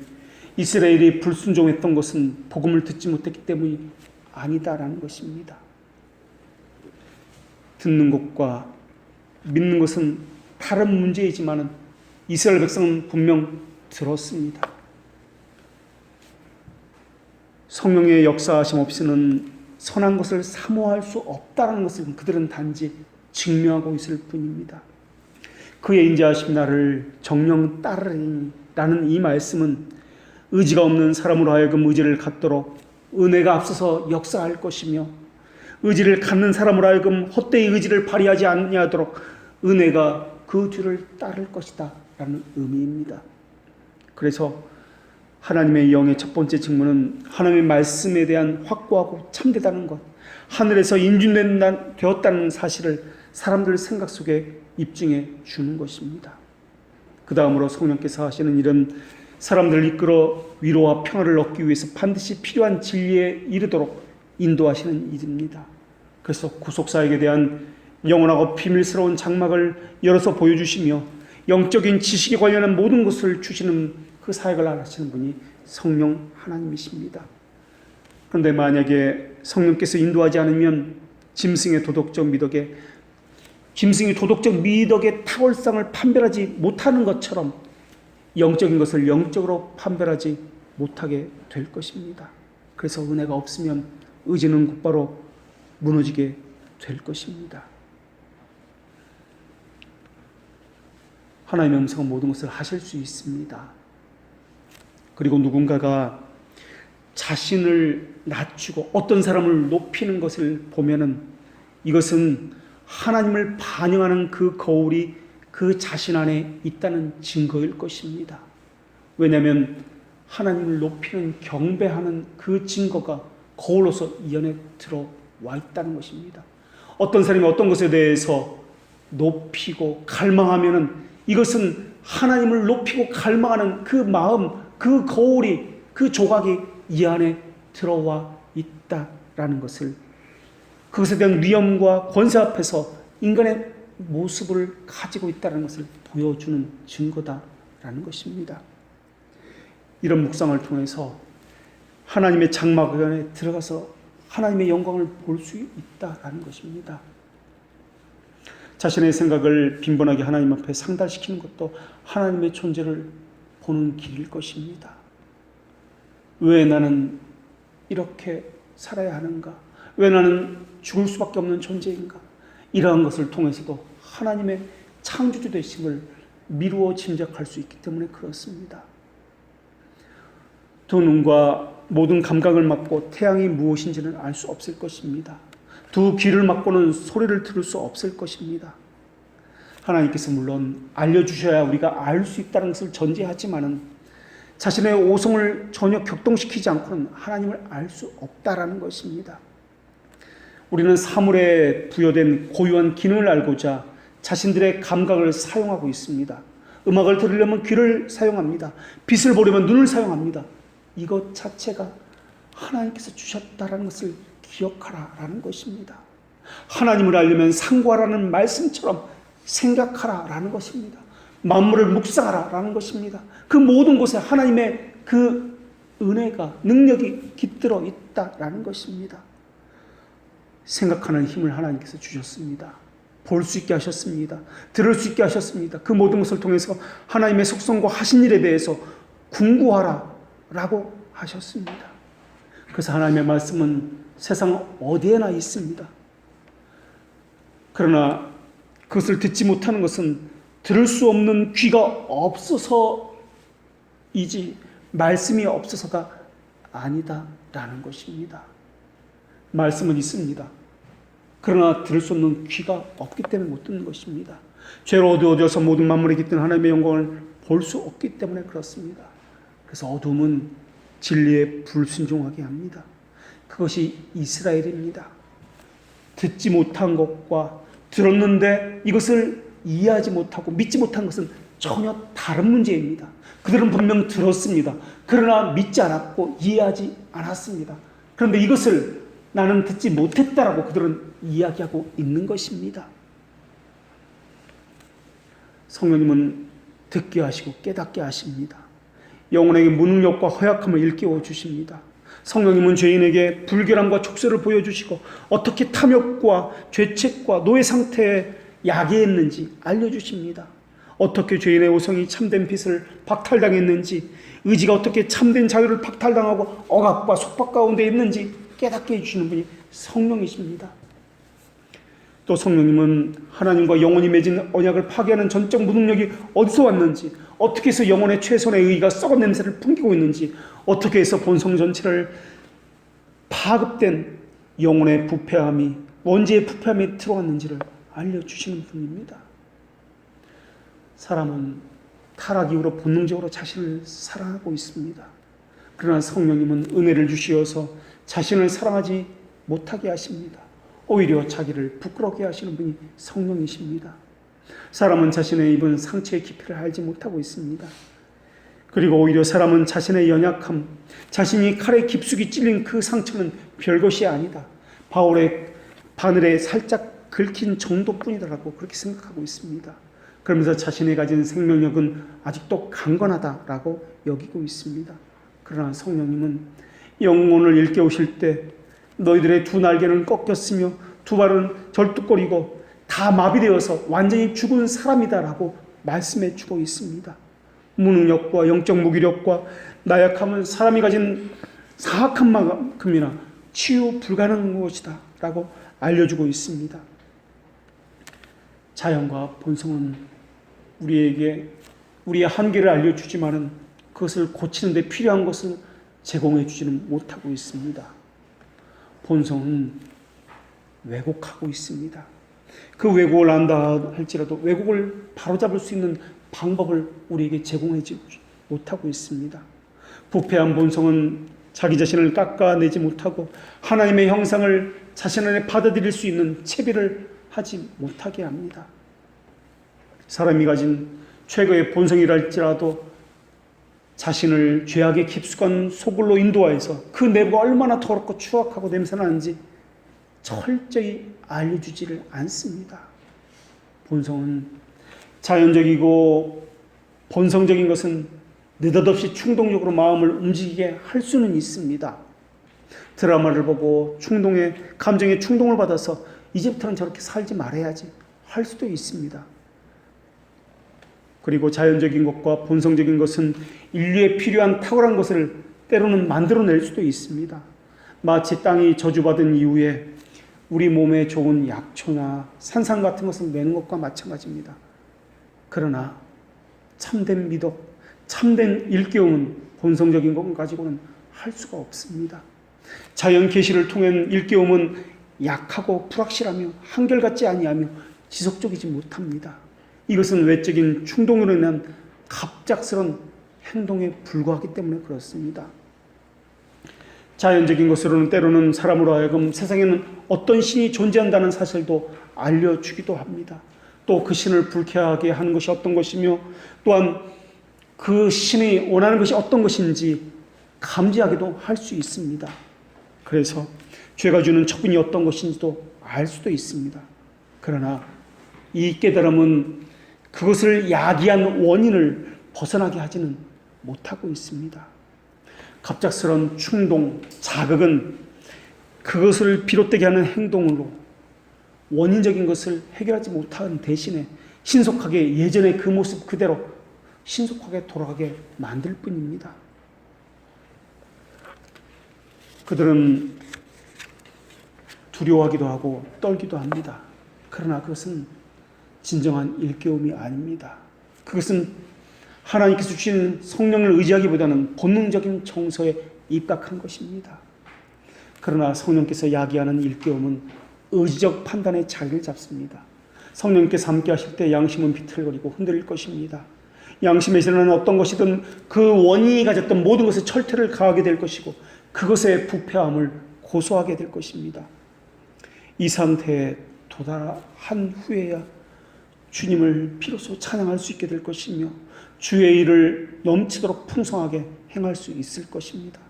Speaker 1: 이스라엘이 불순종했던 것은 복음을 듣지 못했기 때문이 아니다라는 것입니다. 듣는 것과 믿는 것은 다른 문제이지만 이스라엘 백성은 분명 들었습니다. 성령의 역사하심 없이는 선한 것을 사모할 수 없다는 것을 그들은 단지 증명하고 있을 뿐입니다. 그의 인자하심 나를 정령 따르리니 라는 이 말씀은 의지가 없는 사람으로 하여금 의지를 갖도록 은혜가 앞서서 역사할 것이며 의지를 갖는 사람으로 하여금 헛되이 의지를 발휘하지 아니하도록 은혜가 그 뒤를 따를 것이다 라는 의미입니다. 그래서 하나님의 영의 첫 번째 직무는 하나님의 말씀에 대한 확고하고 참되다는 것, 하늘에서 인준되었다는 사실을 사람들 생각 속에 입증해 주는 것입니다. 그 다음으로 성령께서 하시는 일은 사람들을 이끌어 위로와 평화를 얻기 위해서 반드시 필요한 진리에 이르도록 인도하시는 일입니다. 그래서 구속사역에 대한 영원하고 비밀스러운 장막을 열어서 보여주시며 영적인 지식에 관련한 모든 것을 주시는 그 사역을 하시는 분이 성령 하나님이십니다. 그런데 만약에 성령께서 인도하지 않으면 짐승의 도덕적 미덕의 탁월성을 판별하지 못하는 것처럼 영적인 것을 영적으로 판별하지 못하게 될 것입니다. 그래서 은혜가 없으면 의지는 곧바로 무너지게 될 것입니다. 하나님의 음성은 모든 것을 하실 수 있습니다. 그리고 누군가가 자신을 낮추고 어떤 사람을 높이는 것을 보면은 이것은 하나님을 반영하는 그 거울이 그 자신 안에 있다는 증거일 것입니다. 왜냐하면 하나님을 높이는 경배하는 그 증거가 거울로서 이 안에 들어와 있다는 것입니다. 어떤 사람이 어떤 것에 대해서 높이고 갈망하면은 이것은 하나님을 높이고 갈망하는 그 마음, 그 거울이, 그 조각이 이 안에 들어와 있다라는 것을, 그것에 대한 위엄과 권세 앞에서 인간의 모습을 가지고 있다는 것을 보여주는 증거다라는 것입니다. 이런 묵상을 통해서 하나님의 장막 안에 들어가서 하나님의 영광을 볼 수 있다라는 것입니다. 자신의 생각을 빈번하게 하나님 앞에 상달시키는 것도 하나님의 존재를 보는 길일 것입니다. 왜 나는 이렇게 살아야 하는가? 왜 나는 죽을 수밖에 없는 존재인가? 이러한 것을 통해서도 하나님의 창조주 되심을 미루어 짐작할 수 있기 때문에 그렇습니다. 두 눈과 모든 감각을 막고 태양이 무엇인지는 알 수 없을 것입니다. 두 귀를 막고는 소리를 들을 수 없을 것입니다. 하나님께서 물론 알려주셔야 우리가 알 수 있다는 것을 전제하지만은 자신의 오성을 전혀 격동시키지 않고는 하나님을 알 수 없다라는 것입니다. 우리는 사물에 부여된 고유한 기능을 알고자 자신들의 감각을 사용하고 있습니다. 음악을 들으려면 귀를 사용합니다. 빛을 보려면 눈을 사용합니다. 이것 자체가 하나님께서 주셨다라는 것을 기억하라라는 것입니다. 하나님을 알려면 상고하라는 말씀처럼 생각하라라는 것입니다. 만물을 묵상하라라는 것입니다. 그 모든 곳에 하나님의 그 은혜가, 능력이 깃들어 있다라는 것입니다. 생각하는 힘을 하나님께서 주셨습니다. 볼 수 있게 하셨습니다. 들을 수 있게 하셨습니다. 그 모든 것을 통해서 하나님의 속성과 하신 일에 대해서 궁구하라라고 하셨습니다. 그래서 하나님의 말씀은 세상 어디에나 있습니다. 그러나 그것을 듣지 못하는 것은 들을 수 없는 귀가 없어서이지 말씀이 없어서가 아니다라는 것입니다. 말씀은 있습니다. 그러나 들을 수 없는 귀가 없기 때문에 못 듣는 것입니다. 죄로 어두워져서 모든 만물에 깃든 하나님의 영광을 볼 수 없기 때문에 그렇습니다. 그래서 어둠은 진리에 불순종하게 합니다. 그것이 이스라엘입니다. 듣지 못한 것과 들었는데 이것을 이해하지 못하고 믿지 못한 것은 전혀 다른 문제입니다. 그들은 분명 들었습니다. 그러나 믿지 않았고 이해하지 않았습니다. 그런데 이것을 나는 듣지 못했다라고 그들은 이야기하고 있는 것입니다. 성령님은 듣게 하시고 깨닫게 하십니다. 영혼에게 무능력과 허약함을 일깨워 주십니다. 성령님은 죄인에게 불결함과 족쇄를 보여주시고 어떻게 탐욕과 죄책과 노예 상태에 야기했는지 알려주십니다. 어떻게 죄인의 오성이 참된 빛을 박탈당했는지, 의지가 어떻게 참된 자유를 박탈당하고 억압과 속박 가운데 있는지 깨닫게 해주시는 분이 성령이십니다. 또 성령님은 하나님과 영원히 맺은 언약을 파괴하는 전적 무능력이 어디서 왔는지, 어떻게 해서 영혼의 최선의 의의가 썩은 냄새를 풍기고 있는지, 어떻게 해서 본성 전체를 파급된 영혼의 부패함이 언제 부패함에 들어왔는지를 알려주시는 분입니다. 사람은 타락 이후로 본능적으로 자신을 사랑하고 있습니다. 그러나 성령님은 은혜를 주시어서 자신을 사랑하지 못하게 하십니다. 오히려 자기를 부끄럽게 하시는 분이 성령이십니다. 사람은 자신의 입은 상처의 깊이를 알지 못하고 있습니다. 그리고 오히려 사람은 자신의 연약함, 자신이 칼에 깊숙이 찔린 그 상처는 별것이 아니다. 바울의 바늘에 살짝 긁힌 정도뿐이다라고 그렇게 생각하고 있습니다. 그러면서 자신이 가진 생명력은 아직도 강건하다라고 여기고 있습니다. 그러나 성령님은 영혼을 일깨우실 때 너희들의 두 날개는 꺾였으며 두 발은 절뚝거리고 다 마비되어서 완전히 죽은 사람이다라고 말씀해 주고 있습니다. 무능력과 영적 무기력과 나약함은 사람이 가진 사악한 만큼이나 치유 불가능한 것이다 라고 알려주고 있습니다. 자연과 본성은 우리에게 우리의 한계를 알려주지만은 그것을 고치는 데 필요한 것을 제공해 주지는 못하고 있습니다. 본성은 왜곡하고 있습니다. 그 왜곡을 안다 할지라도 왜곡을 바로잡을 수 있는 방법을 우리에게 제공해 주지 못하고 있습니다. 부패한 본성은 자기 자신을 깎아내지 못하고 하나님의 형상을 자신 안에 받아들일 수 있는 채비를 하지 못하게 합니다. 사람이 가진 최고의 본성이랄지라도 자신을 죄악의 깊숙한 소굴로 인도하여서 그 내부가 얼마나 더럽고 추악하고 냄새나는지 철저히 알려주지를 않습니다. 본성은 자연적이고 본성적인 것은 느닷없이 충동적으로 마음을 움직이게 할 수는 있습니다. 드라마를 보고 감정의 충동을 받아서 이제부터는 저렇게 살지 말아야지 할 수도 있습니다. 그리고 자연적인 것과 본성적인 것은 인류에 필요한 탁월한 것을 때로는 만들어낼 수도 있습니다. 마치 땅이 저주받은 이후에 우리 몸에 좋은 약초나 산삼 같은 것을 내는 것과 마찬가지입니다. 그러나 참된 미덕, 참된 일깨움은 본성적인 것 가지고는 할 수가 없습니다. 자연 계시를 통한 일깨움은 약하고 불확실하며 한결같지 아니하며 지속적이지 못합니다. 이것은 외적인 충동으로 인한 갑작스런 행동에 불과하기 때문에 그렇습니다. 자연적인 것으로는 때로는 사람으로 하여금 세상에는 어떤 신이 존재한다는 사실도 알려주기도 합니다. 또 그 신을 불쾌하게 하는 것이 어떤 것이며 또한 그 신이 원하는 것이 어떤 것인지 감지하기도 할 수 있습니다. 그래서 죄가 주는 처분이 어떤 것인지도 알 수도 있습니다. 그러나 이 깨달음은 그것을 야기한 원인을 벗어나게 하지는 못하고 있습니다. 갑작스러운 충동, 자극은 그것을 비롯되게 하는 행동으로 원인적인 것을 해결하지 못하는 대신에 신속하게 예전의 그 모습 그대로 신속하게 돌아가게 만들 뿐입니다. 그들은 두려워하기도 하고 떨기도 합니다. 그러나 그것은 진정한 일깨움이 아닙니다. 그것은 하나님께서 주신 성령을 의지하기보다는 본능적인 정서에 입각한 것입니다. 그러나 성령께서 야기하는 일깨움은 의지적 판단의 자리를 잡습니다. 성령께서 함께 하실 때 양심은 비틀거리고 흔들릴 것입니다. 양심에서는 어떤 것이든 그 원인이 가졌던 모든 것에 철퇴를 가하게 될 것이고 그것의 부패함을 고소하게 될 것입니다. 이 상태에 도달한 후에야 주님을 비로소 찬양할 수 있게 될 것이며 주의 일을 넘치도록 풍성하게 행할 수 있을 것입니다.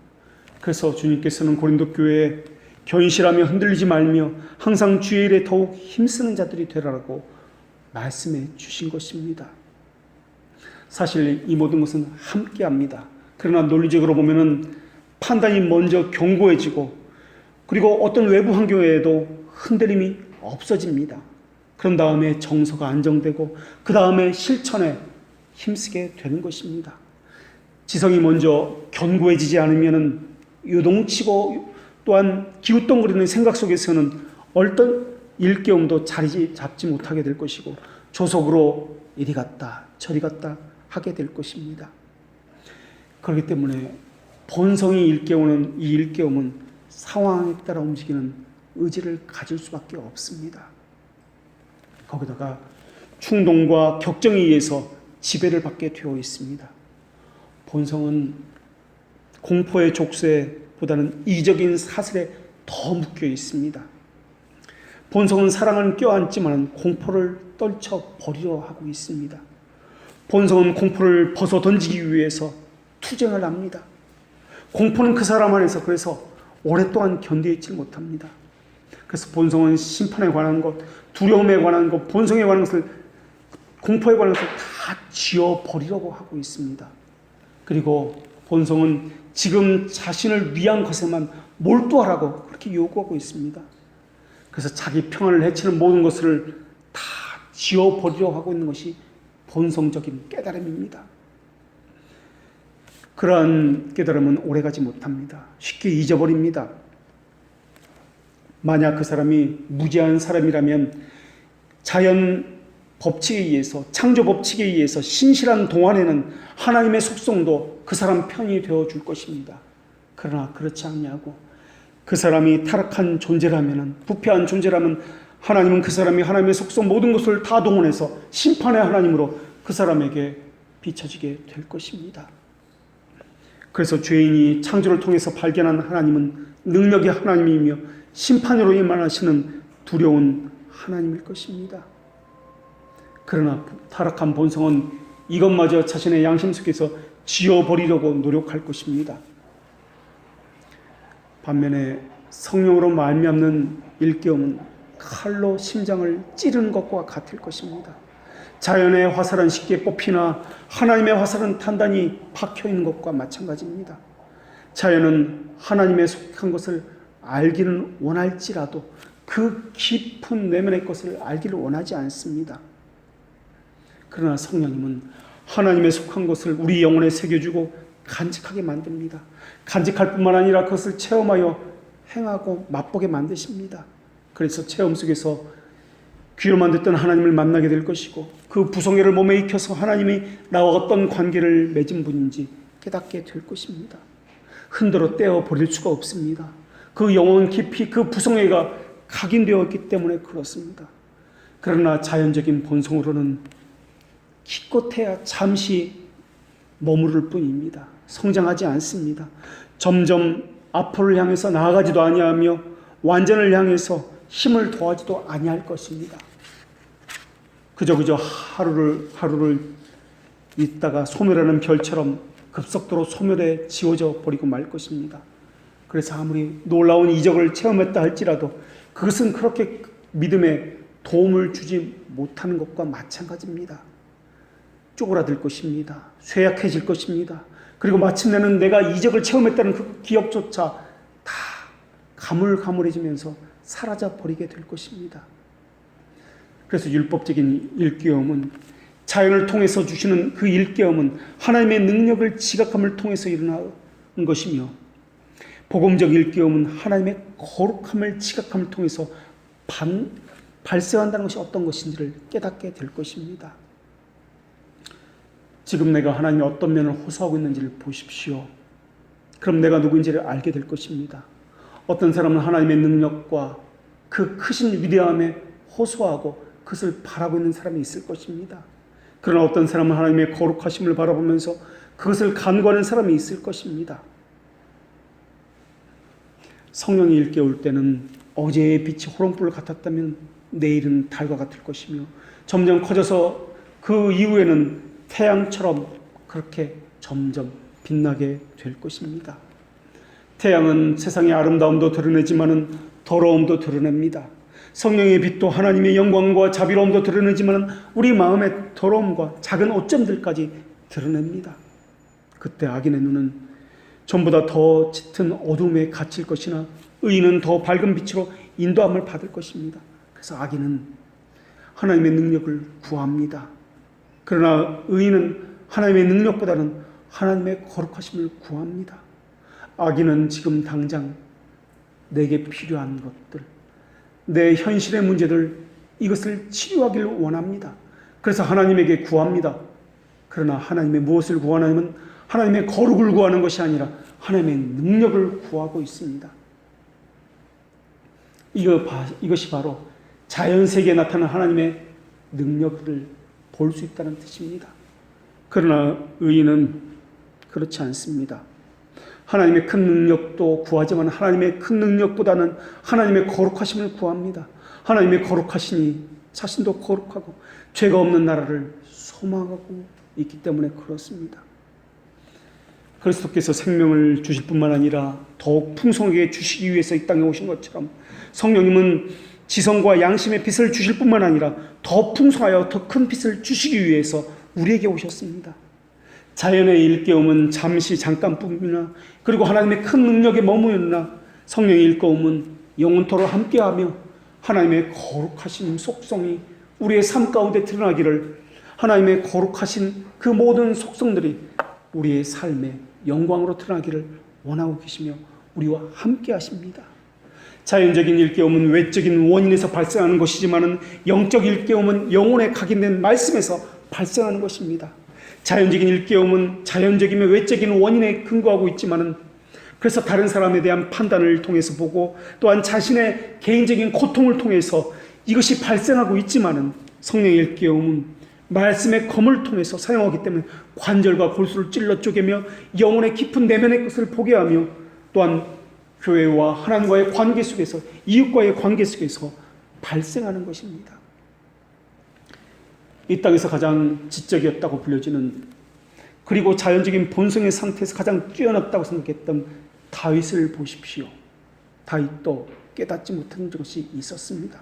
Speaker 1: 그래서 주님께서는 고린도 교회에 견실하며 흔들리지 말며 항상 주의 일에 더욱 힘쓰는 자들이 되라고 말씀해 주신 것입니다. 사실 이 모든 것은 함께합니다. 그러나 논리적으로 보면은 판단이 먼저 견고해지고 그리고 어떤 외부 환경에도 흔들림이 없어집니다. 그런 다음에 정서가 안정되고 그 다음에 실천에 힘쓰게 되는 것입니다. 지성이 먼저 견고해지지 않으면 요동치고 또한 기웃덩거리는 생각 속에서는 어떤 일깨움도 자리 잡지 못하게 될 것이고 조속으로 이리 갔다 저리 갔다 하게 될 것입니다. 그렇기 때문에 본성이 일깨우는 이 일깨움은 상황에 따라 움직이는 의지를 가질 수밖에 없습니다. 거기다가 충동과 격정에 의해서 지배를 받게 되어 있습니다. 본성은 공포의 족쇄보다는 이적인 사슬에 더 묶여 있습니다. 본성은 사랑을 껴안지만 공포를 떨쳐버리려 하고 있습니다. 본성은 공포를 벗어 던지기 위해서 투쟁을 합니다. 공포는 그 사람 안에서 그래서 오랫동안 견디지 못합니다. 그래서 본성은 심판에 관한 것, 두려움에 관한 것, 본성에 관한 것을, 공포에 관한 것을 다 지워버리려고 하고 있습니다. 그리고 본성은 지금 자신을 위한 것에만 몰두하라고 그렇게 요구하고 있습니다. 그래서 자기 평안을 해치는 모든 것을 다 지워버리려고 하고 있는 것이 본성적인 깨달음입니다. 그러한 깨달음은 오래가지 못합니다. 쉽게 잊어버립니다. 만약 그 사람이 무지한 사람이라면 자연 법칙에 의해서, 창조 법칙에 의해서 신실한 동안에는 하나님의 속성도 그 사람 편이 되어줄 것입니다. 그러나 그렇지 않냐고, 그 사람이 타락한 존재라면, 부패한 존재라면 하나님은 그 사람이 하나님의 속성 모든 것을 다 동원해서 심판의 하나님으로 그 사람에게 비춰지게 될 것입니다. 그래서 죄인이 창조를 통해서 발견한 하나님은 능력의 하나님이며 심판으로 임하시는 두려운 하나님일 것입니다. 그러나 타락한 본성은 이것마저 자신의 양심 속에서 지워버리려고 노력할 것입니다. 반면에 성령으로 말미암는 일깨움은 칼로 심장을 찌르는 것과 같을 것입니다. 자연의 화살은 쉽게 뽑히나 하나님의 화살은 단단히 박혀있는 것과 마찬가지입니다. 자연은 하나님의 속한 것을 알기는 원할지라도 그 깊은 내면의 것을 알기를 원하지 않습니다. 그러나 성령님은 하나님의 속한 것을 우리 영혼에 새겨주고 간직하게 만듭니다. 간직할 뿐만 아니라 그것을 체험하여 행하고 맛보게 만드십니다. 그래서 체험 속에서 귀로만 듣던 하나님을 만나게 될 것이고 그 부성애를 몸에 익혀서 하나님이 나와 어떤 관계를 맺은 분인지 깨닫게 될 것입니다. 흔들어 떼어 버릴 수가 없습니다. 그 영혼 깊이 그 부성애가 각인되어 있기 때문에 그렇습니다. 그러나 자연적인 본성으로는 기껏해야 잠시 머무를 뿐입니다. 성장하지 않습니다. 점점 앞으로 향해서 나아가지도 아니하며 완전을 향해서 힘을 더하지도 아니할 것입니다. 그저 하루를 있다가 소멸하는 별처럼 급속도로 소멸해 지워져 버리고 말 것입니다. 그래서 아무리 놀라운 이적을 체험했다 할지라도 그것은 그렇게 믿음에 도움을 주지 못하는 것과 마찬가지입니다. 쪼그라들 것입니다. 쇠약해질 것입니다. 그리고 마침내는 내가 이적을 체험했다는 그 기억조차 다 가물가물해지면서 사라져 버리게 될 것입니다. 그래서 율법적인 일깨움은, 자연을 통해서 주시는 그 일깨움은 하나님의 능력을 지각함을 통해서 일어나는 것이며, 복음적 일깨움은 하나님의 거룩함을 지각함을 통해서 발생한다는 것이 어떤 것인지를 깨닫게 될 것입니다. 지금 내가 하나님의 어떤 면을 호소하고 있는지를 보십시오. 그럼 내가 누구인지를 알게 될 것입니다. 어떤 사람은 하나님의 능력과 그 크신 위대함에 호소하고 그것을 바라고 있는 사람이 있을 것입니다. 그러나 어떤 사람은 하나님의 거룩하심을 바라보면서 그것을 간구하는 사람이 있을 것입니다. 성령이 일깨울 때는 어제의 빛이 호롱불 같았다면 내일은 달과 같을 것이며, 점점 커져서 그 이후에는 태양처럼 그렇게 점점 빛나게 될 것입니다. 태양은 세상의 아름다움도 드러내지만은 더러움도 드러냅니다. 성령의 빛도 하나님의 영광과 자비로움도 드러내지만은 우리 마음의 더러움과 작은 오점들까지 드러냅니다. 그때 악인의 눈은 전보다 더 짙은 어둠에 갇힐 것이나 의인은 더 밝은 빛으로 인도함을 받을 것입니다. 그래서 악인은 하나님의 능력을 구합니다. 그러나 의인은 하나님의 능력보다는 하나님의 거룩하심을 구합니다. 악인은 지금 당장 내게 필요한 것들, 내 현실의 문제들, 이것을 치료하기를 원합니다. 그래서 하나님에게 구합니다. 그러나 하나님의 무엇을 구하냐면 하나님의 거룩을 구하는 것이 아니라 하나님의 능력을 구하고 있습니다. 이것이 바로 자연세계에 나타나는 하나님의 능력을 볼 수 있다는 뜻입니다. 그러나 의인은 그렇지 않습니다. 하나님의 큰 능력도 구하지만 하나님의 큰 능력보다는 하나님의 거룩하심을 구합니다. 하나님의 거룩하시니 자신도 거룩하고 죄가 없는 나라를 소망하고 있기 때문에 그렇습니다. 그리스도께서 생명을 주실 뿐만 아니라 더욱 풍성하게 주시기 위해서 이 땅에 오신 것처럼 성령님은 지성과 양심의 빛을 주실 뿐만 아니라 더 풍성하여 더 큰 빛을 주시기 위해서 우리에게 오셨습니다. 자연의 일깨움은 잠시 잠깐뿐이나 그리고 하나님의 큰 능력에 머무르나 성령의 일깨움은 영원토록 함께하며 하나님의 거룩하신 속성이 우리의 삶 가운데 드러나기를, 하나님의 거룩하신 그 모든 속성들이 우리의 삶의 영광으로 드러나기를 원하고 계시며 우리와 함께 하십니다. 자연적인 일깨움은 외적인 원인에서 발생하는 것이지만 영적 일깨움은 영혼에 각인된 말씀에서 발생하는 것입니다. 자연적인 일깨움은 자연적이며 외적인 원인에 근거하고 있지만 그래서 다른 사람에 대한 판단을 통해서 보고 또한 자신의 개인적인 고통을 통해서 이것이 발생하고 있지만 성령의 일깨움은 말씀의 검을 통해서 사용하기 때문에 관절과 골수를 찔러 쪼개며 영혼의 깊은 내면의 것을 보게 하며 또한 교회와 하나님과의 관계 속에서, 이웃과의 관계 속에서 발생하는 것입니다. 이 땅에서 가장 지적이었다고 불려지는, 그리고 자연적인 본성의 상태에서 가장 뛰어났다고 생각했던 다윗을 보십시오. 다윗도 깨닫지 못한 것이 있었습니다.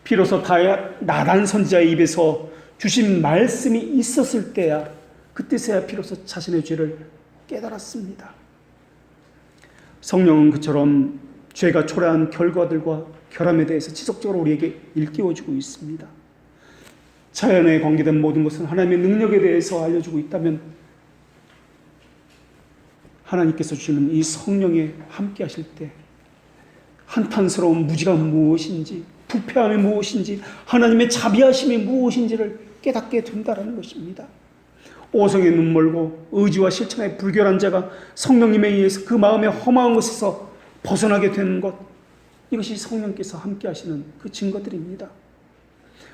Speaker 1: 비로소 나단 선지자의 입에서 주신 말씀이 있었을 때야, 그때서야 비로소 자신의 죄를 깨달았습니다. 성령은 그처럼 죄가 초래한 결과들과 결함에 대해서 지속적으로 우리에게 일깨워주고 있습니다. 자연에 관계된 모든 것은 하나님의 능력에 대해서 알려주고 있다면 하나님께서 주시는 이 성령에 함께 하실 때 한탄스러운 무지가 무엇인지, 부패함이 무엇인지, 하나님의 자비하심이 무엇인지를 깨닫게 된다는 것입니다. 오성의 눈멀고 의지와 실천에 불결한 자가 성령님에 의해서 그 마음의 험한 것에서 벗어나게 되는 것, 이것이 성령께서 함께 하시는 그 증거들입니다.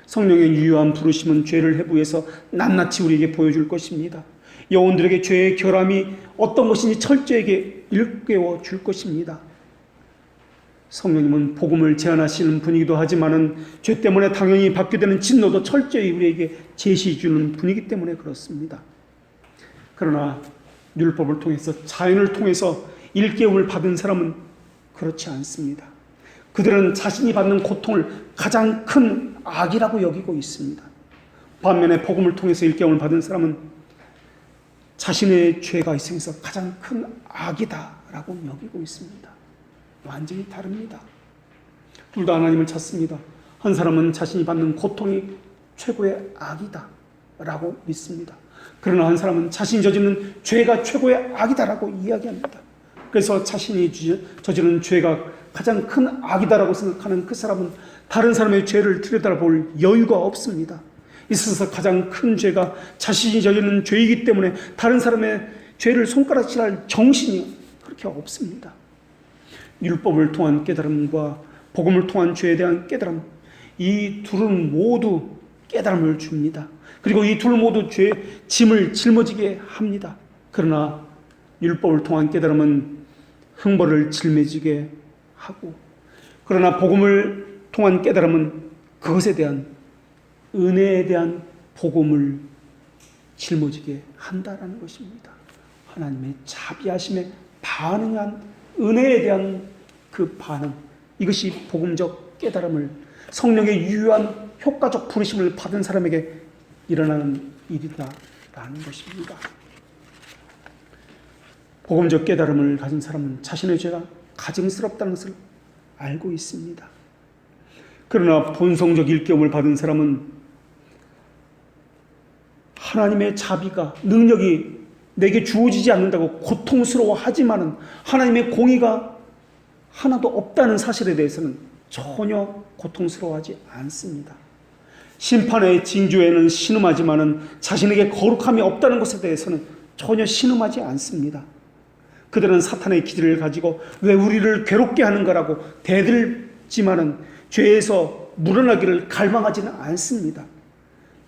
Speaker 1: 성령의 유효한 부르심은 죄를 해부해서 낱낱이 우리에게 보여줄 것입니다. 영혼들에게 죄의 결함이 어떤 것인지 철저하게 일깨워 줄 것입니다. 성령님은 복음을 제안하시는 분이기도 하지만은 죄 때문에 당연히 받게 되는 진노도 철저히 우리에게 제시해 주는 분이기 때문에 그렇습니다. 그러나 율법을 통해서, 자연을 통해서 일깨움을 받은 사람은 그렇지 않습니다. 그들은 자신이 받는 고통을 가장 큰 악이라고 여기고 있습니다. 반면에 복음을 통해서 일깨움을 받은 사람은 자신의 죄가 있으면서 가장 큰 악이다라고 여기고 있습니다. 완전히 다릅니다. 둘 다 하나님을 찾습니다. 한 사람은 자신이 받는 고통이 최고의 악이다라고 믿습니다. 그러나 한 사람은 자신이 저지르는 죄가 최고의 악이다라고 이야기합니다. 그래서 자신이 저지르는 죄가 가장 큰 악이다라고 생각하는 그 사람은 다른 사람의 죄를 들여다볼 여유가 없습니다. 이 세상에서 가장 큰 죄가 자신이 저지르는 죄이기 때문에 다른 사람의 죄를 손가락질할 정신이 그렇게 없습니다. 율법을 통한 깨달음과 복음을 통한 죄에 대한 깨달음, 이 둘은 모두 깨달음을 줍니다. 그리고 이 둘 모두 짐을 짊어지게 합니다. 그러나 율법을 통한 깨달음은 형벌을 짊어지게 하고, 그러나 복음을 통한 깨달음은 그것에 대한 은혜에 대한 복음을 짊어지게 한다라는 것입니다. 하나님의 자비하심에 반응한 은혜에 대한 그 반응, 이것이 복음적 깨달음을, 성령의 유효한 효과적 부르심을 받은 사람에게 일어나는 일이다라는 것입니다. 복음적 깨달음을 가진 사람은 자신의 죄가 가증스럽다는 것을 알고 있습니다. 그러나 본성적 일깨움을 받은 사람은 하나님의 자비가, 능력이 내게 주어지지 않는다고 고통스러워하지만은 하나님의 공의가 하나도 없다는 사실에 대해서는 전혀 고통스러워하지 않습니다. 심판의 징조에는 신음하지만은 자신에게 거룩함이 없다는 것에 대해서는 전혀 신음하지 않습니다. 그들은 사탄의 기질을 가지고 왜 우리를 괴롭게 하는 거라고 대들 있지만은 죄에서 물러나기를 갈망하지는 않습니다.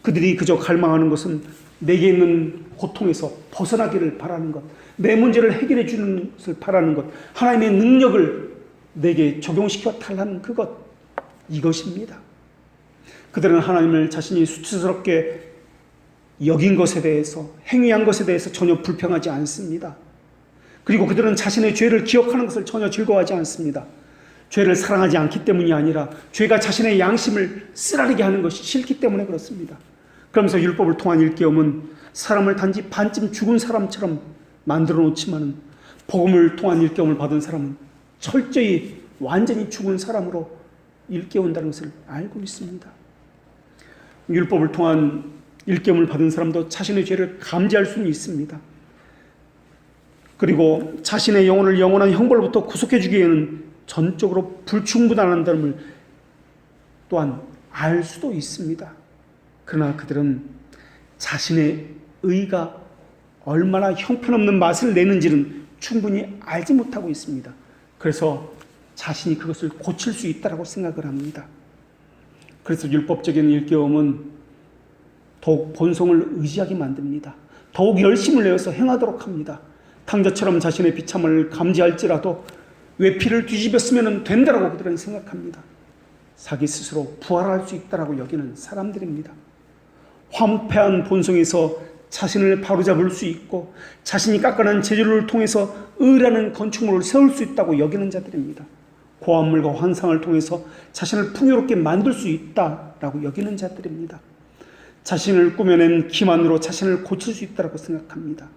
Speaker 1: 그들이 그저 갈망하는 것은 내게 있는 고통에서 벗어나기를 바라는 것, 내 문제를 해결해 주는 것을 바라는 것, 하나님의 능력을 내게 적용시켜 달라는 그것, 이것입니다. 그들은 하나님을 자신이 수치스럽게 여긴 것에 대해서, 행위한 것에 대해서 전혀 불평하지 않습니다. 그리고 그들은 자신의 죄를 기억하는 것을 전혀 즐거워하지 않습니다. 죄를 사랑하지 않기 때문이 아니라 죄가 자신의 양심을 쓰라리게 하는 것이 싫기 때문에 그렇습니다. 그러면서 율법을 통한 일깨움은 사람을 단지 반쯤 죽은 사람처럼 만들어 놓지만 복음을 통한 일깨움을 받은 사람은 철저히 완전히 죽은 사람으로 일깨운다는 것을 알고 있습니다. 율법을 통한 일깨움을 받은 사람도 자신의 죄를 감지할 수는 있습니다. 그리고 자신의 영혼을 영원한 형벌로부터 구속해 주기에는 전적으로 불충분하다는 점을 또한 알 수도 있습니다. 그러나 그들은 자신의 의가 얼마나 형편없는 맛을 내는지는 충분히 알지 못하고 있습니다. 그래서 자신이 그것을 고칠 수 있다고 생각을 합니다. 그래서 율법적인 일깨움은 더욱 본성을 의지하게 만듭니다. 더욱 열심을 내어서 행하도록 합니다. 탕자처럼 자신의 비참을 감지할지라도 왜 피를 뒤집었으면 된다라고 그들은 생각합니다. 자기 스스로 부활할 수 있다라고 여기는 사람들입니다. 황폐한 본성에서 자신을 바로잡을 수 있고 자신이 깎아낸 재주를 통해서 의라는 건축물을 세울 수 있다고 여기는 자들입니다. 고한물과 환상을 통해서 자신을 풍요롭게 만들 수 있다라고 여기는 자들입니다. 자신을 꾸며낸 기만으로 자신을 고칠 수 있다고 생각합니다.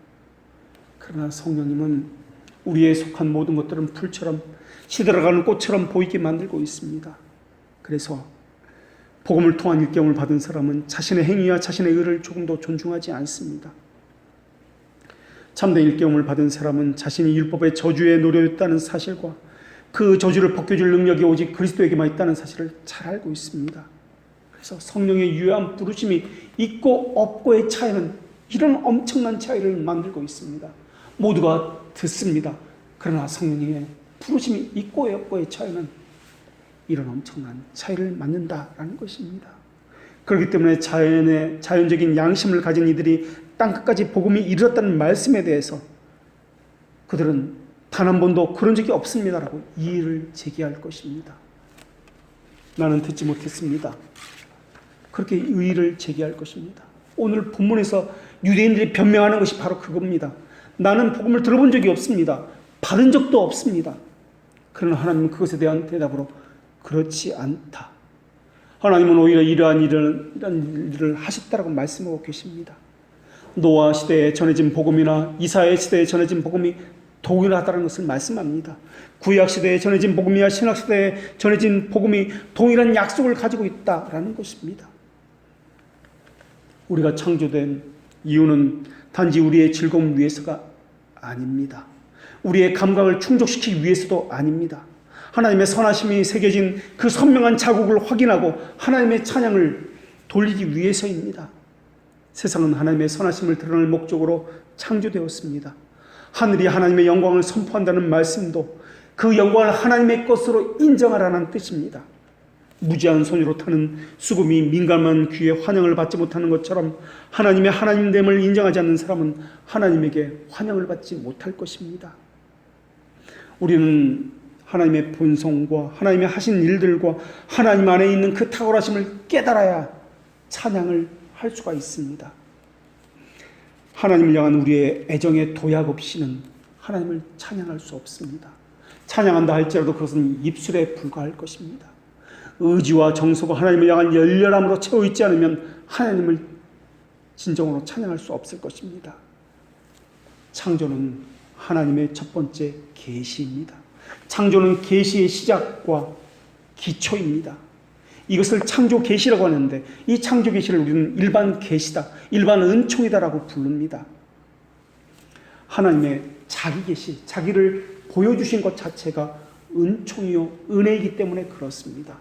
Speaker 1: 그러나 성령님은 우리에 속한 모든 것들은 풀처럼 시들어가는 꽃처럼 보이게 만들고 있습니다. 그래서 복음을 통한 일깨움을 받은 사람은 자신의 행위와 자신의 의를 조금도 존중하지 않습니다. 참된 일깨움을 받은 사람은 자신이 율법의 저주에 놓여있다는 사실과 그 저주를 벗겨줄 능력이 오직 그리스도에게만 있다는 사실을 잘 알고 있습니다. 그래서 성령의 유효한 부르심이 있고 없고의 차이는 이런 엄청난 차이를 만들고 있습니다. 모두가 듣습니다. 그러나 성령의 부르심이 있고 없고의 차이는 이런 엄청난 차이를 만든다라는 것입니다. 그렇기 때문에 자연적인 양심을 가진 이들이 땅끝까지 복음이 이르렀다는 말씀에 대해서 그들은 단 한 번도 그런 적이 없습니다라고 이의를 제기할 것입니다. 나는 듣지 못했습니다. 그렇게 의의를 제기할 것입니다. 오늘 본문에서 유대인들이 변명하는 것이 바로 그겁니다. 나는 복음을 들어본 적이 없습니다. 받은 적도 없습니다. 그러나 하나님은 그것에 대한 대답으로 그렇지 않다. 하나님은 오히려 이러한 일을 하셨다라고 말씀하고 계십니다. 노아 시대에 전해진 복음이나 이사야 시대에 전해진 복음이 동일하다는 것을 말씀합니다. 구약 시대에 전해진 복음이나 신약 시대에 전해진 복음이 동일한 약속을 가지고 있다라는 것입니다. 우리가 창조된 이유는 단지 우리의 즐거움 위해서가 아닙니다. 우리의 감각을 충족시키기 위해서도 아닙니다. 하나님의 선하심이 새겨진 그 선명한 자국을 확인하고 하나님의 찬양을 돌리기 위해서입니다. 세상은 하나님의 선하심을 드러낼 목적으로 창조되었습니다. 하늘이 하나님의 영광을 선포한다는 말씀도 그 영광을 하나님의 것으로 인정하라는 뜻입니다. 무지한 손으로 타는 수금이 민감한 귀에 환영을 받지 못하는 것처럼 하나님의 하나님됨을 인정하지 않는 사람은 하나님에게 환영을 받지 못할 것입니다. 우리는 하나님의 본성과 하나님의 하신 일들과 하나님 안에 있는 그 탁월하심을 깨달아야 찬양을 할 수가 있습니다. 하나님을 향한 우리의 애정의 도약 없이는 하나님을 찬양할 수 없습니다. 찬양한다 할지라도 그것은 입술에 불과할 것입니다. 의지와 정서가 하나님을 향한 열렬함으로 채워 있지 않으면 하나님을 진정으로 찬양할 수 없을 것입니다. 창조는 하나님의 첫 번째 계시입니다. 창조는 계시의 시작과 기초입니다. 이것을 창조 계시라고 하는데 이 창조 계시를 우리는 일반 계시다, 일반 은총이다라고 부릅니다. 하나님의 자기 계시, 자기를 보여주신 것 자체가 은총이요 은혜이기 때문에 그렇습니다.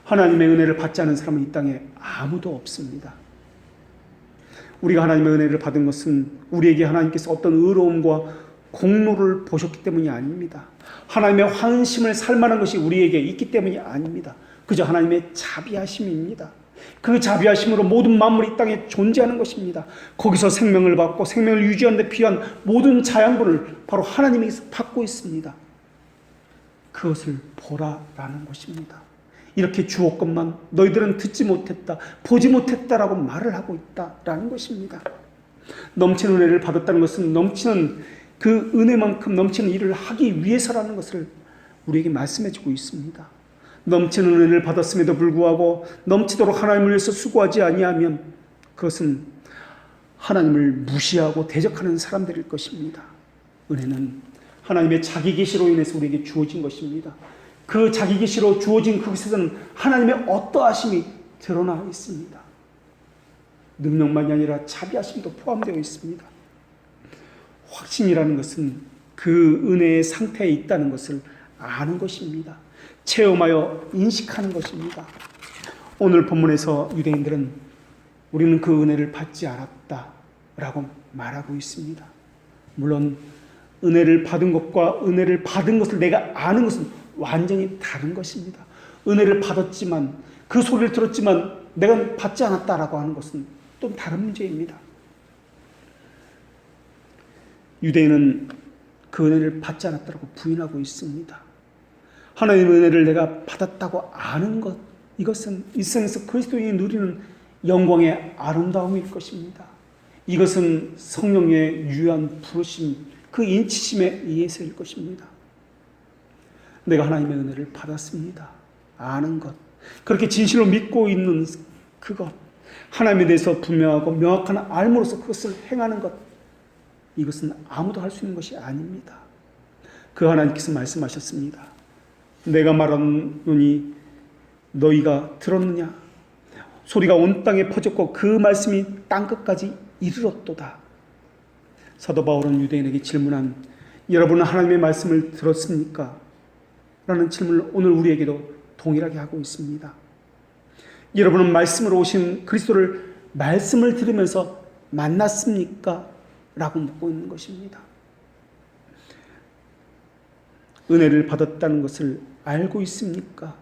Speaker 1: 하나님의 은혜를 받지 않은 사람은 이 땅에 아무도 없습니다. 우리가 하나님의 은혜를 받은 것은 우리에게 하나님께서 어떤 의로움과 공로를 보셨기 때문이 아닙니다. 하나님의 환심을 살만한 것이 우리에게 있기 때문이 아닙니다. 그저 하나님의 자비하심입니다. 그 자비하심으로 모든 만물이 이 땅에 존재하는 것입니다. 거기서 생명을 받고 생명을 유지하는 데 필요한 모든 자양분을 바로 하나님이 받고 있습니다. 그것을 보라라는 것입니다. 이렇게 주었건만 너희들은 듣지 못했다, 보지 못했다라고 말을 하고 있다라는 것입니다. 넘치는 은혜를 받았다는 것은 넘치는 그 은혜만큼 넘치는 일을 하기 위해서라는 것을 우리에게 말씀해주고 있습니다. 넘치는 은혜를 받았음에도 불구하고 넘치도록 하나님을 위해서 수고하지 아니하면 그것은 하나님을 무시하고 대적하는 사람들일 것입니다. 은혜는 하나님의 자기 계시로 인해서 우리에게 주어진 것입니다. 그 자기 계시로 주어진 그것에서는 하나님의 어떠하심이 드러나 있습니다. 능력만이 아니라 자비하심도 포함되어 있습니다. 확신이라는 것은 그 은혜의 상태에 있다는 것을 아는 것입니다. 체험하여 인식하는 것입니다. 오늘 본문에서 유대인들은 우리는 그 은혜를 받지 않았다라고 말하고 있습니다. 물론 은혜를 받은 것과 은혜를 받은 것을 내가 아는 것은 완전히 다른 것입니다. 은혜를 받았지만 그 소리를 들었지만 내가 받지 않았다라고 하는 것은 또 다른 문제입니다. 유대인은 그 은혜를 받지 않았다고 부인하고 있습니다. 하나님의 은혜를 내가 받았다고 아는 것, 이것은 일생에서 그리스도인이 누리는 영광의 아름다움일 것입니다. 이것은 성령의 유한 부르심, 그 인치심에 의해서일 것입니다. 내가 하나님의 은혜를 받았습니다. 아는 것, 그렇게 진실로 믿고 있는 그것, 하나님에 대해서 분명하고 명확한 알므로서 그것을 행하는 것, 이것은 아무도 할 수 있는 것이 아닙니다. 그 하나님께서 말씀하셨습니다. 내가 말하노니 너희가 들었느냐? 소리가 온 땅에 퍼졌고 그 말씀이 땅끝까지 이르렀도다. 사도 바울은 유대인에게 질문한 여러분은 하나님의 말씀을 들었습니까? 라는 질문을 오늘 우리에게도 동일하게 하고 있습니다. 여러분은 말씀으로 오신 그리스도를 말씀을 들으면서 만났습니까? 라고 묻고 있는 것입니다. 은혜를 받았다는 것을 알고 있습니까?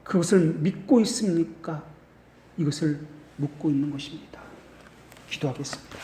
Speaker 1: 그것을 믿고 있습니까? 이것을 묻고 있는 것입니다. 기도하겠습니다.